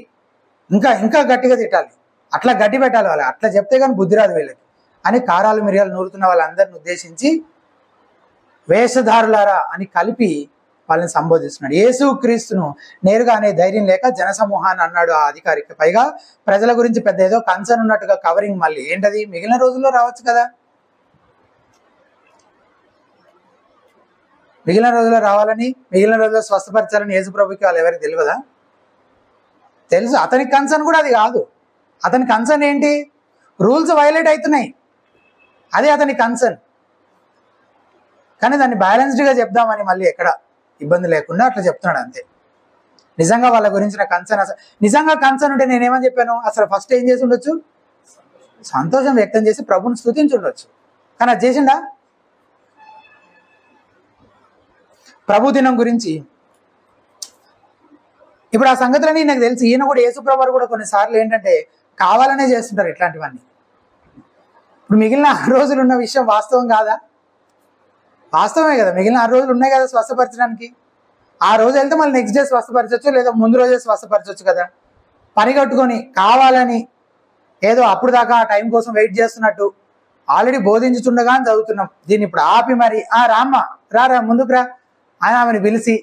ఇంకా గట్టిగా తిట్టాలి, అట్లా గట్టి పెట్టాలి వాళ్ళు, అట్లా చెప్తే కానీ బుద్ధి రాదు వీళ్ళకి అని కారాలు మిరియాలు నూరుతున్న వాళ్ళందరిని ఉద్దేశించి వేషధారులారా అని కలిపి వాళ్ళని సంబోధిస్తున్నాడు. యేసు క్రీస్తును నేరుగా అనే ధైర్యం లేక జనసమూహాన్ని అన్నాడు ఆ అధికారికి. పైగా ప్రజల గురించి పెద్ద ఏదో కన్సర్న్ ఉన్నట్టుగా కవరింగ్. మళ్ళీ ఏంటది? మిగిలిన రోజుల్లో రావచ్చు కదా, మిగిలిన రోజుల్లో రావాలని, మిగిలిన రోజుల్లో స్వస్థపరచాలని యేసుప్రభుకి వాళ్ళు ఎవరికి తెలియదా? తెలుసు. అతనికి కన్సర్న్ కూడా అది కాదు. అతని కన్సర్న్ ఏంటి? రూల్స్ వైలేట్ అవుతున్నాయి, అదే అతని కన్సర్న్. కానీ దాన్ని బ్యాలెన్స్డ్గా చెప్దామని మళ్ళీ ఎక్కడ ఇబ్బంది లేకుండా అట్లా చెప్తున్నాడు అంతే. నిజంగా వాళ్ళ గురించిన కన్సర్న్, అసలు నిజంగా కన్సర్న్ ఉంటే నేనేమని చెప్పాను? అసలు ఫస్ట్ ఏం చేసి ఉండొచ్చు? సంతోషం వ్యక్తం చేసి ప్రభుని స్తుతించి ఉండొచ్చు. కానీ అది చేసిండా? ప్రభు దినం గురించి ఇప్పుడు ఆ సంగతులని నాకు తెలిసి ఈయన కూడా యేసుప్రభు కూడా కొన్నిసార్లు ఏంటంటే కావాలనే చేస్తుంటారు ఇట్లాంటివన్నీ. ఇప్పుడు మిగిలిన 6 రోజులు ఉన్న విషయం వాస్తవం కాదా? వాస్తవమే కదా, మిగిలిన 6 రోజులు ఉన్నాయి కదా స్వస్థపరచడానికి. ఆ రోజు వెళ్తే మళ్ళీ నెక్స్ట్ డే స్వస్థపరచవచ్చు, లేదా ముందు రోజే స్వస్థపరచవచ్చు కదా. పని కట్టుకొని కావాలని ఏదో అప్పుడు దాకా ఆ టైం కోసం వెయిట్ చేస్తున్నట్టు ఆల్రెడీ బోధించుతుండగా అని చదువుతున్నాం. దీన్ని ఇప్పుడు ఆపి మరి రామ్మ రా ముందుకు రా అని ఆమెను పిలిచి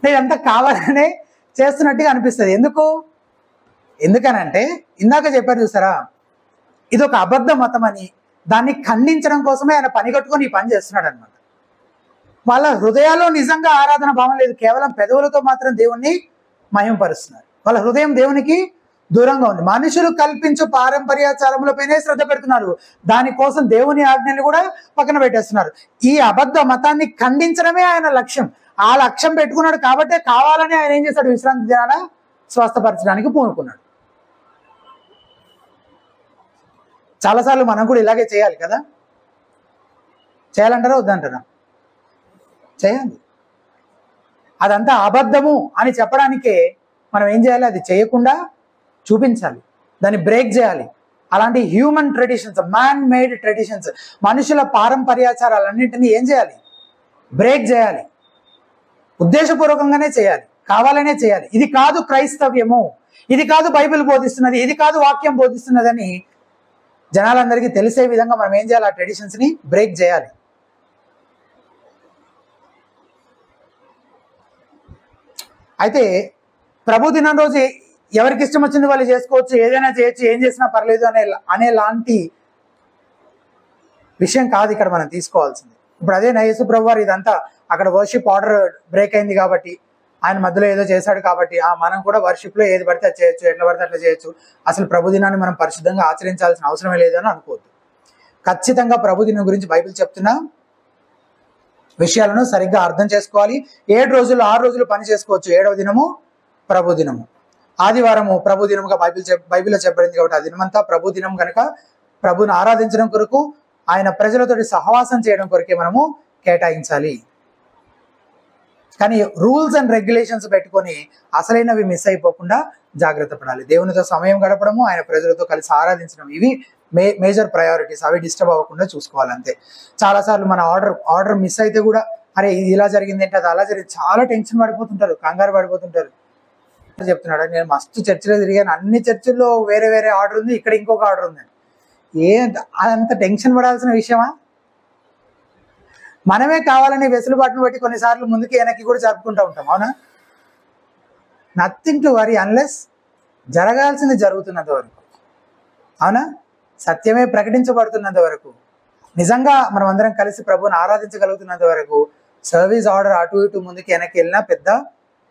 ఇదంతా కావాలనే చేస్తున్నట్టుగా అనిపిస్తుంది. ఎందుకనంటే ఇందాక చెప్పారు చూసారా, ఇది ఒక అబద్ధ మతం అని, దాన్ని ఖండించడం కోసమే ఆయన పని కట్టుకొని ఈ పని చేస్తున్నాడు అనమాట. వాళ్ళ హృదయాల్లో నిజంగా ఆరాధన భావం లేదు, కేవలం పెదవులతో మాత్రం దేవుణ్ణి మహిమపరుస్తున్నారు. వాళ్ళ హృదయం దేవునికి దూరంగా ఉంది. మనుషులు కల్పించు పారంపర్యాచారములపైనే శ్రద్ధ పెడుతున్నారు, దానికోసం దేవుని ఆజ్ఞలు కూడా పక్కన పెట్టేస్తున్నారు. ఈ అబద్ధ మతాన్ని ఖండించడమే ఆయన లక్ష్యం. ఆ లక్ష్యం పెట్టుకున్నాడు కాబట్టే కావాలని ఆయన ఏం చేశాడు? విశ్రాంతి దినాన స్వస్థపరచడానికి పూనుకున్నాడు. చాలాసార్లు మనం కూడా ఇలాగే చేయాలి కదా. చేయాలంటారా వద్దంటారా? చేయాలి. అదంతా అబద్ధము అని చెప్పడానికే మనం ఏం చేయాలి? అది చేయకుండా చూపించాలి, దాన్ని బ్రేక్ చేయాలి. అలాంటి human traditions, man made traditions, మనుషుల పారంపర్యాచారాలన్నింటినీ ఏం చేయాలి? బ్రేక్ చేయాలి. ఉద్దేశపూర్వకంగానే చేయాలి, కావాలనే చేయాలి. ఇది కాదు క్రైస్తవ్యము, ఇది కాదు బైబిల్ బోధిస్తున్నది, ఇది కాదు వాక్యం బోధిస్తున్నదని జనాలందరికీ తెలిసే విధంగా మనం ఏం చేయాలి? ఆ ట్రెడిషన్స్ని బ్రేక్ చేయాలి. అయితే ప్రభు దినం రోజు ఎవరికి ఇష్టం వచ్చింది వాళ్ళు చేసుకోవచ్చు, ఏదైనా చేయొచ్చు, ఏం చేసినా పర్లేదు అనేలాంటి విషయం కాదు ఇక్కడ మనం తీసుకోవాల్సింది. ఇప్పుడు అదే యేసు ప్రభు వారు ఇదంతా అక్కడ వర్షిప్ ఆర్డర్ బ్రేక్ అయింది కాబట్టి, ఆయన మధ్యలో ఏదో చేశాడు కాబట్టి మనం కూడా వర్షిప్లో ఏది పడితే అది చేయొచ్చు, ఎట్లా పడితే అట్లా చేయొచ్చు, అసలు ప్రభు దినాన్ని మనం పరిశుద్ధంగా ఆచరించాల్సిన అవసరమే లేదు అని అనుకోవద్దు. ఖచ్చితంగా ప్రభు దినం గురించి బైబిల్ చెప్తున్న విషయాలను సరిగ్గా అర్థం చేసుకోవాలి. 7 రోజులు 6 రోజులు పని చేసుకోవచ్చు, 7వ దినము ప్రభు దినము, ఆదివారము ప్రభు దినముగా బైబిల్లో చెప్పబడింది కాబట్టి ఆ దినమంతా ప్రభు దినం కనుక ప్రభుని ఆరాధించడం కొరకు, ఆయన ప్రజలతోటి సహవాసం చేయడం కొరకే మనము కేటాయించాలి. కానీ రూల్స్ అండ్ రెగ్యులేషన్స్ పెట్టుకొని అసలైనవి మిస్ అయిపోకుండా జాగ్రత్త పడాలి. దేవునితో సమయం గడపడము, ఆయన ప్రజలతో కలిసి ఆరాధించడం, ఇవి మేజర్ ప్రయారిటీస్ అవి డిస్టర్బ్ అవ్వకుండా చూసుకోవాలి అంతే. చాలాసార్లు మన ఆర్డర్ మిస్ అయితే కూడా అరే ఇది ఇలా జరిగింది ఏంటి, అది అలా జరిగింది, చాలా టెన్షన్ పడిపోతుంటారు, కంగారు పడిపోతుంటారు. చెప్తున్నాడు నేను మస్తు చర్చిలో తిరిగాను, అన్ని చర్చిల్లో వేరే వేరే ఆర్డర్ ఉంది, ఇక్కడ ఇంకొక ఆర్డర్ ఉంది. అదంత టెన్షన్ పడాల్సిన విషయమా? మనమే కావాలని వెసులుబాటును బట్టి కొన్నిసార్లు ముందుకి వెనక్కి కూడా జరుపుకుంటూ ఉంటాం, అవునా? నథింగ్ టు వరీ అన్లెస్ జరగాల్సింది జరుగుతున్నంత వరకు, అవునా? సత్యమే ప్రకటించబడుతున్నంత వరకు, నిజంగా మనం అందరం కలిసి ప్రభువుని ఆరాధించగలుగుతున్నంత వరకు సర్వీస్ ఆర్డర్ అటు ఇటు ముందుకి వెనక్కి వెళ్ళినా పెద్ద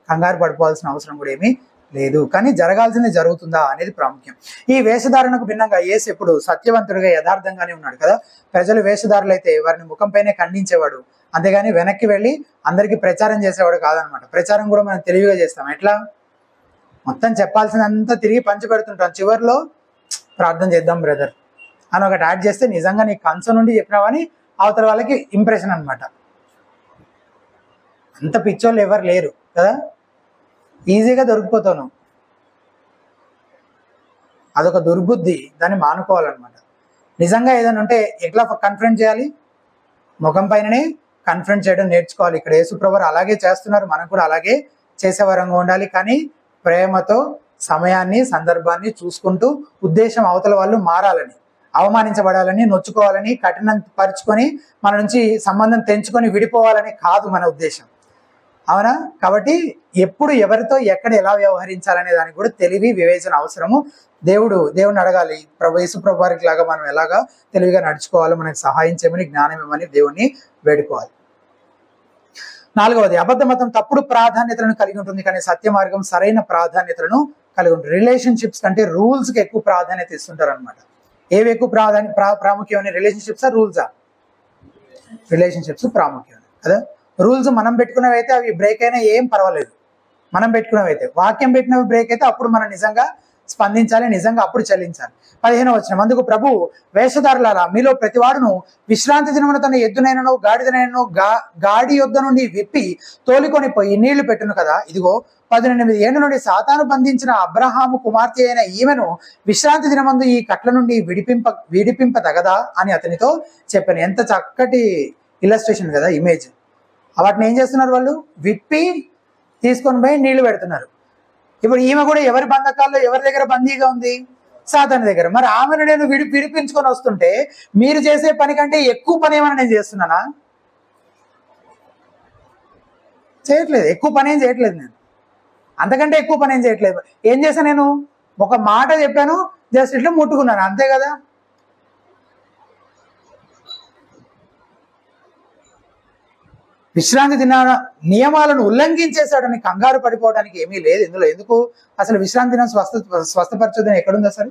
కంగారు పడిపోవాల్సిన అవసరం కూడా ఏమీ లేదు. కానీ జరగాల్సింది జరుగుతుందా అనేది ప్రాముఖ్యం. ఈ వేషధారణకు భిన్నంగా యేసు ఎప్పుడు సత్యవంతుడిగా యథార్థంగానే ఉన్నాడు కదా. ప్రజలు వేషధారులు అయితే వారిని ముఖంపైనే ఖండించేవాడు, అంతేగాని వెనక్కి వెళ్ళి అందరికీ ప్రచారం చేసేవాడు కాదనమాట. ప్రచారం కూడా మనం తెలివిగా చేస్తాం. ఎట్లా? మొత్తం చెప్పాల్సిందంతా తిరిగి పంచి పెడుతుంటాం, చివరిలో ప్రార్థన చేద్దాం బ్రదర్ అని ఒకటి యాడ్ చేస్తే నిజంగా నీ కంచ నుండి చెప్పినావని అవతల వాళ్ళకి ఇంప్రెషన్ అనమాట. అంత పిచ్చోళ్ళు ఎవరు లేరు కదా, ఈజీగా దొరికిపోతాను. అదొక దుర్బుద్ధి, దాన్ని మానుకోవాలన్నమాట. నిజంగా ఏదైనా ఉంటే ఎట్లా కన్ఫ్రంట్ చేయాలి? ముఖం పైననే కన్ఫ్రంట్ చేయడం నేర్చుకోవాలి. ఇక్కడ యేసుప్రభువు అలాగే చేస్తున్నారు, మనం కూడా అలాగే చేసేవారంగా ఉండాలి. కానీ ప్రేమతో సమయాన్ని సందర్భాన్ని చూసుకుంటూ, ఉద్దేశం అవతల వాళ్ళు మారాలని, అవమానించబడాలని, నొచ్చుకోవాలని, కఠినం పరుచుకొని మన నుంచి సంబంధం తెంచుకొని విడిపోవాలని కాదు మన ఉద్దేశం, అవునా? కాబట్టి ఎప్పుడు ఎవరితో ఎక్కడ ఎలా వ్యవహరించాలనే దానికి కూడా తెలివి వివేచన అవసరము. దేవుడిని అడగాలి, యేసుప్రభు వారికి లాగా మనం ఎలాగా తెలివిగా నడుచుకోవాలో మనకు సహాయం చేయమని, జ్ఞానం ఇవ్వమని దేవుణ్ణి వేడుకోవాలి. 4వది, అబద్ధ మతం తప్పుడు ప్రాధాన్యతలను కలిగి ఉంటుంది, కానీ సత్య మార్గం సరైన ప్రాధాన్యతలను కలిగి ఉంటుంది. రిలేషన్షిప్స్ కంటే రూల్స్కి ఎక్కువ ప్రాధాన్యత ఇస్తుంటారు అనమాట. ఏవి ఎక్కువ ప్రాముఖ్యమైన రిలేషన్షిప్సా రూల్సా? రిలేషన్షిప్స్ ప్రాముఖ్యం కదా. రూల్స్ మనం పెట్టుకున్నవి అయితే అవి బ్రేక్ అయినా ఏం పర్వాలేదు, మనం పెట్టుకున్నవి అయితే. వాక్యం పెట్టినవి బ్రేక్ అయితే అప్పుడు మనం నిజంగా స్పందించాలి, నిజంగా అప్పుడు చెల్లించాలి. 15వ వచనం, అందుకు ప్రభు వేషధారులారా మీలో ప్రతివాడును విశ్రాంతి దినమున తన ఎద్దునైనను గాడిదనైనను గాడి యొద్ద నుండి విప్పి తోలికొని పోయి నీళ్లు పెట్టును కదా. ఇదిగో 18 ఏళ్ల నుండి సాతాను బంధించిన అబ్రహాము కుమార్తె అయిన ఈమెను విశ్రాంతి దినమందు ఈ కట్ల నుండి విడిపింపదగదా అని అతనితో చెప్పాను. ఎంత చక్కటి ఇలస్ట్రేషన్ కదా, ఇమేజ్. వాటిని ఏం చేస్తున్నారు వాళ్ళు? విప్పి తీసుకొని పోయి నీళ్లు పెడుతున్నారు. ఇప్పుడు ఈమె కూడా ఎవరి బంధకాల్లో ఎవరి దగ్గర బందీగా ఉంది? సాతాను దగ్గర. మరి ఆమెను నేను విడిపించుకొని వస్తుంటే మీరు చేసే పని కంటే ఎక్కువ పని ఏమైనా నేను చేస్తున్నానా? చేయట్లేదు. ఎక్కువ పని ఏం చేయట్లేదు నేను, అంతకంటే ఎక్కువ పని ఏం చేయట్లేదు. ఏం చేశాను నేను? ఒక మాట చెప్పాను, జస్ట్ ఇట్లా ముట్టుకున్నాను, అంతే కదా. విశ్రాంతి దిన నియమాలను ఉల్లంఘించేశాడని కంగారు పడిపోవడానికి ఏమీ లేదు ఇందులో. ఎందుకు? అసలు విశ్రాంతి దినం స్వస్థపరచదని ఎక్కడుంది? అసలు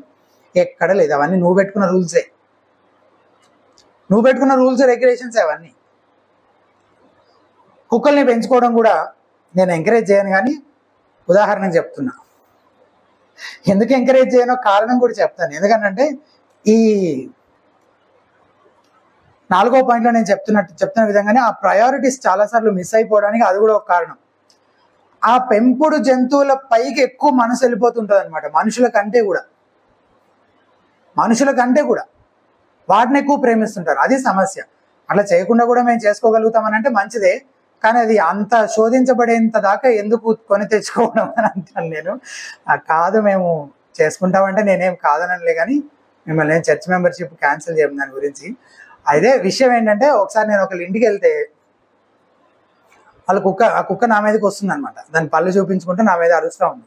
ఎక్కడ లేదు. అవన్నీ నువ్వు పెట్టుకున్న రూల్సే, నువ్వు పెట్టుకున్న రూల్స్ రెగ్యులేషన్స్ అవన్నీ. కుక్కల్ని పెంచుకోవడం కూడా నేను ఎంకరేజ్ చేయను, కానీ ఉదాహరణకు చెప్తున్నా. ఎందుకు ఎంకరేజ్ చేయనో కారణం కూడా చెప్తాను. ఎందుకంటే ఈ 4వ పాయింట్లో నేను చెప్తున్న విధంగానే ఆ ప్రయారిటీస్ చాలాసార్లు మిస్ అయిపోవడానికి అది కూడా ఒక కారణం. ఆ పెంపుడు జంతువుల పైకి ఎక్కువ మనసు వెళ్ళిపోతుంటుంది అనమాట, మనుషుల కంటే కూడా వాటిని ఎక్కువ ప్రేమిస్తుంటారు. అది సమస్య. అట్లా చేయకుండా కూడా మేము చేసుకోగలుగుతామని అంటే మంచిదే, కానీ అది అంత శోధించబడేంత దాకా ఎందుకు కొని తెచ్చుకోవడం అని అంటాను నేను. కాదు, మేము చేసుకుంటామంటే నేనేం కాదనలే, కానీ మిమ్మల్ని చర్చ్ మెంబర్షిప్ క్యాన్సిల్ చేయడం దాని గురించి. అదే విషయం ఏంటంటే, ఒకసారి నేను ఒకళ్ళ ఇంటికి వెళ్తే వాళ్ళ ఆ కుక్క నా మీదకి వస్తుంది అనమాట. దాని పళ్ళు చూపించుకుంటూ నా మీద అరుస్తూ ఉంది.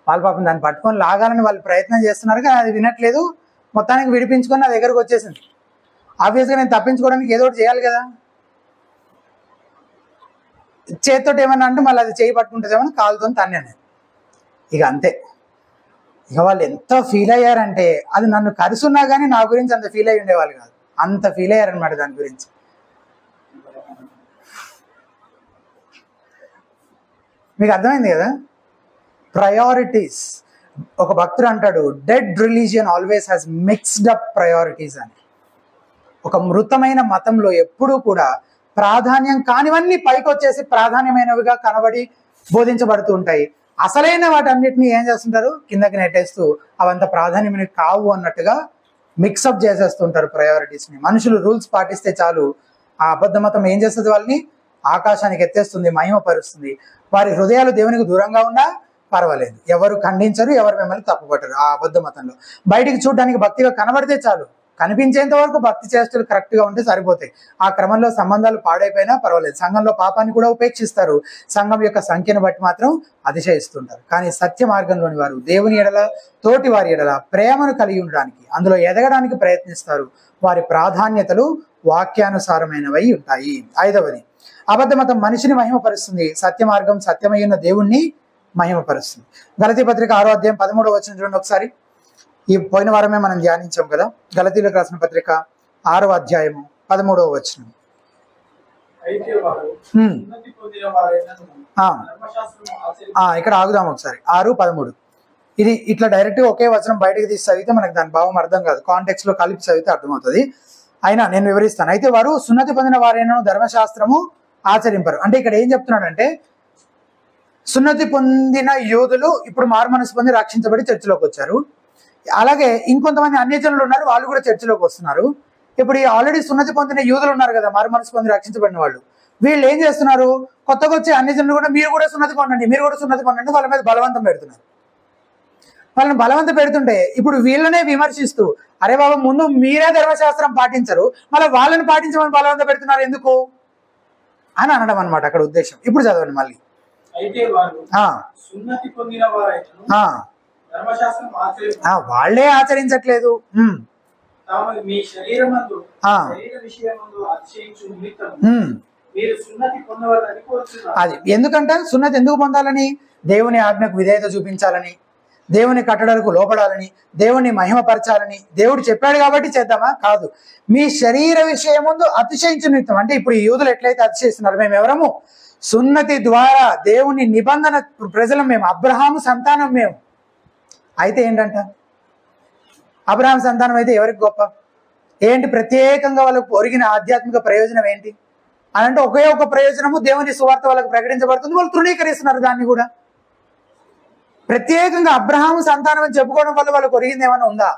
వాళ్ళు పాపం దాన్ని పట్టుకొని లాగాలని వాళ్ళు ప్రయత్నం చేస్తున్నారు, కానీ అది వినట్లేదు. మొత్తానికి విడిపించుకొని నా దగ్గరకు వచ్చేసింది. ఆబ్వియస్గా నేను తప్పించుకోవడానికి ఏదో ఒకటి చేయాలి కదా. చేతితో ఏమన్నా అంటే మళ్ళీ అది చేయి పట్టుకుంటుందేమో కాలుతో తన్నాను. ఇక అంతే. ఇక వాళ్ళు ఎంత ఫీల్ అయ్యారంటే, అది నన్ను కరుసున్నా కానీ నా గురించి అంత ఫీల్ అయ్యి ఉండేవాళ్ళు కాదు, అంత ఫీల్ అయ్యారనమాట దాని గురించి. మీకు అర్థమైంది కదా ప్రయారిటీస్. ఒక భక్తుడు అంటాడు, dead religion always has mixed up priorities అని. ఒక మృతమైన మతంలో ఎప్పుడూ కూడా ప్రాధాన్యం కానివన్నీ పైకి వచ్చేసి ప్రాధాన్యమైనవిగా కనబడి బోధించబడుతూ ఉంటాయి. అసలైన వాటన్నిటిని ఏం చేస్తుంటారు? కిందకి నెట్టేస్తూ అవంత ప్రాధాన్యమైనవి కావు అన్నట్టుగా మిక్సప్ చేసేస్తుంటారు ప్రయారిటీస్ని. మనుషులు రూల్స్ పాటిస్తే చాలు, ఆ అబద్ధ మతం ఏం చేస్తుంది? వాళ్ళని ఆకాశానికి ఎత్తేస్తుంది, మహిమపరుస్తుంది. వారి హృదయాలు దేవునికి దూరంగా ఉన్నా పర్వాలేదు, ఎవరు ఖండించరు, ఎవరు మిమ్మల్ని తప్పుపట్టరు. ఆ అబద్ధ మతంలో బయటికి చూడడానికి భక్తిగా కనబడితే చాలు, కనిపించేంత వరకు భక్తి చేష్టలు కరెక్ట్గా ఉంటే సరిపోతాయి. ఆ క్రమంలో సంబంధాలు పాడైపోయినా పర్వాలేదు. సంఘంలో పాపాన్ని కూడా ఉపేక్షిస్తారు, సంఘం యొక్క సంఖ్యను బట్టి మాత్రం అతిశయిస్తుంటారు. కానీ సత్య మార్గంలోని వారు దేవుని ఎడల, తోటి వారి ఎడల ప్రేమను కలిగి ఉండడానికి, అందులో ఎదగడానికి ప్రయత్నిస్తారు. వారి ప్రాధాన్యతలు వాక్యానుసారమైనవై ఉంటాయి. 5వది, అబద్ధ మతం మనిషిని మహిమపరుస్తుంది, సత్య మార్గం సత్యమైన దేవుణ్ణి మహిమపరుస్తుంది. గలతీ పత్రిక 6వ అధ్యాయం 13వ వచనం చూడండి ఒకసారి. ఈ పోయిన వారమే మనం ధ్యానించాం కదా, గలతీలకు రాసిన పత్రిక 6వ అధ్యాయము 13వ వచనం. ఇక్కడ ఆగుదాం ఒకసారి. 6:13 ఇది ఇట్లా డైరెక్ట్ గా ఒకే వచనం బయటకు తీసి చదివితే మనకు దాని భావం అర్థం కాదు, కాంటెక్స్ట్ లో కలిపి చదివితే అర్థమవుతుంది. అయినా నేను వివరిస్తాను. అయితే వారు సున్నతి పొందిన వారైనా ధర్మశాస్త్రము ఆచరింపరు. అంటే ఇక్కడ ఏం చెప్తున్నాడంటే, సున్నతి పొందిన యూదులు ఇప్పుడు మారు మనసు పొంది రక్షించబడి చర్చిలోకి వచ్చారు. అలాగే ఇంకొంతమంది అన్యజనులు ఉన్నారు, వాళ్ళు కూడా చర్చిలోకి వస్తున్నారు. ఇప్పుడు ఆల్రెడీ సున్నతి పొందిన యూదులు ఉన్నారు కదా, మారు మనసు పొంది రక్షించబడిన వాళ్ళు, వీళ్ళు ఏం చేస్తున్నారు? కొత్తగా వచ్చే అన్యజనులు కూడా మీరు కూడా సున్నతి పొందండి, మీరు కూడా సున్నతి పొందండి, వాళ్ళ మీద బలవంతం పెడుతున్నారు. వాళ్ళని బలవంతం పెడుతుంటే ఇప్పుడు వీళ్ళనే విమర్శిస్తూ, అరే బాబా ముందు మీరే ధర్మశాస్త్రం పాటించరు, మళ్ళీ వాళ్ళని పాటించమని బలవంతం పెడుతున్నారు ఎందుకు అని అనడం అనమాట అక్కడ ఉద్దేశం. ఇప్పుడు చదవండి మళ్ళీ. వాళ్ళే ఆచరించట్లేదు. అది ఎందుకంటే సున్నతి ఎందుకు పొందాలని? దేవుని ఆజ్ఞకు విధేయత చూపించాలని, దేవుని కట్టడలకు లోపడాలని, దేవుని మహిమపరచాలని దేవుడు చెప్పాడు కాబట్టి చేద్దామా? కాదు. మీ శరీర విషయం ముందు అతిశయించు నిమిత్తం. అంటే ఇప్పుడు ఈ యూదులు ఎట్లయితే అతిశయిస్తున్నారు, మేము ఎవరము? సున్నతి ద్వారా దేవుని నిబంధన ప్రజలం మేము, అబ్రహాము సంతానం మేము. అయితే ఏంటంట, అబ్రహాం సంతానం అయితే ఎవరికి గొప్ప ఏంటి? ప్రత్యేకంగా వాళ్ళకు ఒరిగిన ఆధ్యాత్మిక ప్రయోజనం ఏంటి అని అంటే ఒకే ఒక ప్రయోజనము, దేవుని సువార్త వాళ్ళకు ప్రకటించబడుతుంది, వాళ్ళు తృణీకరిస్తున్నారు దాన్ని కూడా. ప్రత్యేకంగా అబ్రహాము సంతానం అని చెప్పుకోవడం వల్ల వాళ్ళకు ఒరిగింది ఏమైనా ఉందా?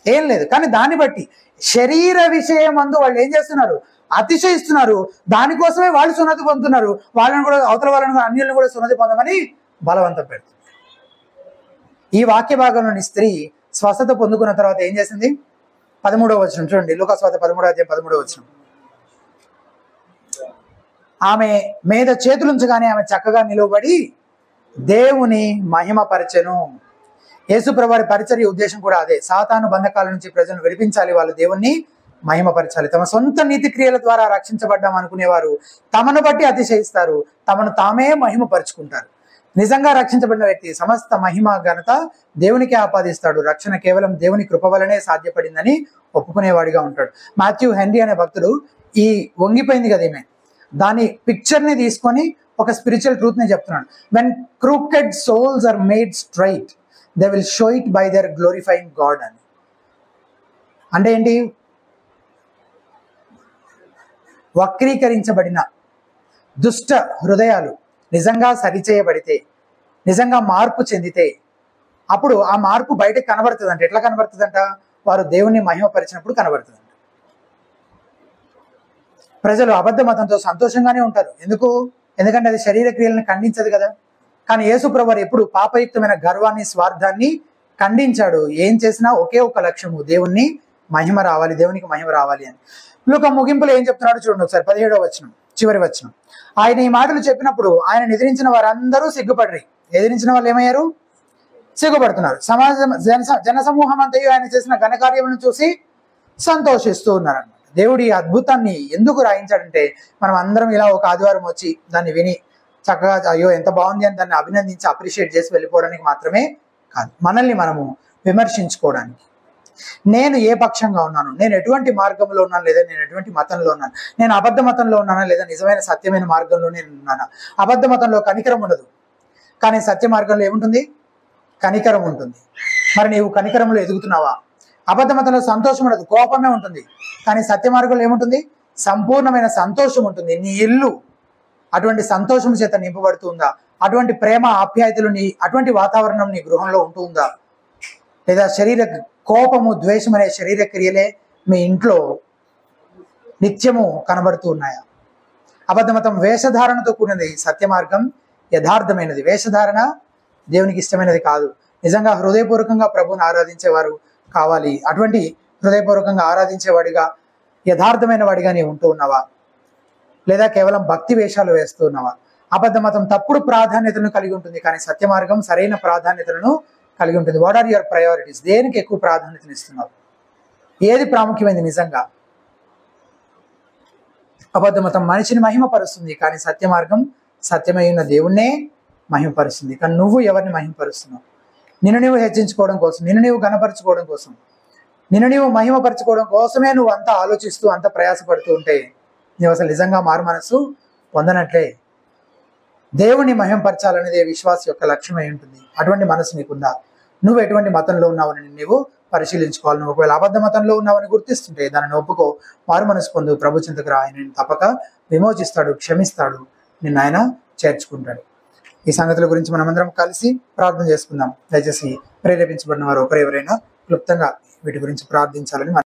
ఏం లేదు. కానీ దాన్ని బట్టి శరీర విషయం అందు వాళ్ళు ఏం చేస్తున్నారు? అతిశయిస్తున్నారు. దానికోసమే వాళ్ళు సున్నతి పొందుతున్నారు. వాళ్ళని కూడా, అవతల వాళ్ళని, అన్యులను కూడా సున్నతి పొందమని బలవంతం పెడుతున్నారు. ఈ వాక్య భాగంలోని స్త్రీ స్వస్థత పొందుకున్న తర్వాత ఏం చేసింది? 13వ వచనం చూడండి, లూకాసు వార్త 13వ అధ్యాయం 13వ వచనం. ఆమె మీద చేతులుంచగానే ఆమె చక్కగా నిలవబడి దేవుని మహిమపరచెను. యేసుప్రభు వారి పరిచర్య ఉద్దేశం కూడా అదే. సాతాను బంధకాల నుంచి ప్రజలను విడిపించాలి, వాళ్ళు దేవుణ్ణి మహిమపరచాలి. తమ సొంత నీతి క్రియల ద్వారా రక్షించబడ్డాం అనుకునేవారు తమను బట్టి అతిశయిస్తారు, తమను తామే మహిమపరుచుకుంటారు. నిజంగా రక్షించబడిన వ్యక్తి సమస్త మహిమ ఘనత దేవునికి ఆపాదిస్తాడు. రక్షణ కేవలం దేవుని కృప వలనే సాధ్యపడిందని ఒప్పుకునేవాడిగా ఉంటాడు. మాథ్యూ హెన్రీ అనే భక్తుడు ఈ వంగిపోయింది కదా ఈమె, దాని పిక్చర్ని తీసుకొని ఒక స్పిరిచువల్ ట్రూత్ని చెప్తున్నాడు. When crooked souls are made straight they will show it by their glorifying God అని. అంటే ఏంటి? వక్రీకరించబడిన దుష్ట హృదయాలు నిజంగా సరిచేయబడితే, నిజంగా మార్పు చెందితే, అప్పుడు ఆ మార్పు బయటకు కనబడుతుందంట. ఎట్లా కనబడుతుందంట? వారు దేవుణ్ణి మహిమపరిచినప్పుడు కనబడుతుందంట. ప్రజలు అబద్ధ మతంతో సంతోషంగానే ఉంటారు. ఎందుకంటే అది శరీర క్రియలను ఖండించదు కదా. కానీ యేసుప్రభు ఎప్పుడు పాపయుక్తమైన గర్వాన్ని, స్వార్థాన్ని ఖండించాడు. ఏం చేసినా ఒకే ఒక లక్ష్యము, దేవుణ్ణి మహిమ రావాలి, దేవునికి మహిమ రావాలి అని. లూకా ముగింపులో ఏం చెప్తున్నాడు చూడండి ఒకసారి, 17వ వచనం, చివరి వచనం. ఆయన ఈ మాటలు చెప్పినప్పుడు ఆయన ఎదిరించిన వారందరూ సిగ్గుపడ్రి. ఎదిరించిన వాళ్ళు ఏమయ్యారు? సిగ్గుపడుతున్నారు. జనసమూహం అంతయు ఆయన చేసిన ఘనకార్యములను చూసి సంతోషిస్తూ ఉన్నారన్నమాట. దేవుడు ఈ అద్భుతాన్ని ఎందుకు రాయించాడంటే, మనం అందరం ఇలా ఒక ఆదివారం వచ్చి దాన్ని విని చక్కగా అయ్యో ఎంత బాగుంది అని దాన్ని అభినందించి అప్రిషియేట్ చేసి వెళ్ళిపోవడానికి మాత్రమే కాదు, మనల్ని మనము విమర్శించుకోవడానికి. నేను ఏ పక్షంగా ఉన్నాను, నేను ఎటువంటి మార్గంలో ఉన్నాను, లేదా నేను ఎటువంటి మతంలో ఉన్నాను, నేను అబద్ధ మతంలో ఉన్నానా, లేదా నిజమైన సత్యమైన మార్గంలో నేను ఉన్నానా? అబద్ధ మతంలో కనికరం ఉండదు, కానీ సత్య మార్గంలో ఏముంటుంది? కనికరం ఉంటుంది. మరి నీవు కనికరంలో ఎదుగుతున్నావా? అబద్ధ మతంలో సంతోషం ఉండదు, కోపమే ఉంటుంది, కానీ సత్య మార్గంలో ఏముంటుంది? సంపూర్ణమైన సంతోషం ఉంటుంది. నీ ఇల్లు అటువంటి సంతోషం చేత నింపబడుతుందా? అటువంటి ప్రేమ, ఆప్యాయతలు, అటువంటి వాతావరణం నీ గృహంలో ఉంటుందా? లేదా శరీర కోపము, ద్వేషం అనే శరీర క్రియలే మీ ఇంట్లో నిత్యము కనబడుతూ ఉన్నాయా? అబద్ధమతం వేషధారణతో కూడినది, సత్య మార్గం యథార్థమైనది. వేషధారణ దేవునికి ఇష్టమైనది కాదు. నిజంగా హృదయపూర్వకంగా ప్రభువుని ఆరాధించేవారు కావాలి. అటువంటి హృదయపూర్వకంగా ఆరాధించేవాడిగా, యథార్థమైన వాడిగా నీవు ఉంటూ ఉన్నావా? లేదా కేవలం భక్తి వేషాలు వేస్తూ ఉన్నావా? అబద్ధమతం తప్పుడు ప్రాధాన్యతలను కలిగి ఉంటుంది, కానీ సత్య మార్గం సరైన ప్రాధాన్యతలను కలిగి ఉంటుంది. What are your priorities? దేనికి ఎక్కువ ప్రాధాన్యతను ఇస్తున్నావు? ఏది ప్రాముఖ్యమైనది నిజంగా? అబద్ధమతం మనిషిని మహిమపరుస్తుంది, కానీ సత్య మార్గం సత్యమైన దేవుణ్ణే మహిమపరుస్తుంది. కానీ నువ్వు ఎవరిని మహిమపరుస్తున్నావు? నిన్ను నీవు హెచ్చించుకోవడం కోసం, నిన్ను నీవు గణపరచుకోవడం కోసం, నిన్ను నీవు మహిమపరచుకోవడం కోసమే నువ్వు అంతా ఆలోచిస్తూ అంత ప్రయాసపడుతూ ఉంటే నువ్వు అసలు నిజంగా మారు మనసు పొందనట్లే. దేవుని మహిమపరచాలనేదే విశ్వాస యొక్క లక్ష్యమై ఉంటుంది. అటువంటి మనసు నీకుందా? నువ్వు ఎటువంటి మతంలో ఉన్నావని నీవు పరిశీలించుకోవాలి. నువ్వు ఒకవేళ అబద్ధ మతంలో ఉన్నావని గుర్తిస్తుంటే దానిని ఒప్పుకో, మారు మనసు పొందు, ప్రభు చింతకు రా. ఆయన తప్పక విమోచిస్తాడు, క్షమిస్తాడు, నిన్ను ఆయన చేర్చుకుంటాడు. ఈ సంగతుల గురించి మనమందరం కలిసి ప్రార్థన చేసుకుందాం. దయచేసి ప్రేరేపించబడిన వారు ఒకరెవరైనా క్లుప్తంగా వీటి గురించి ప్రార్థించాలని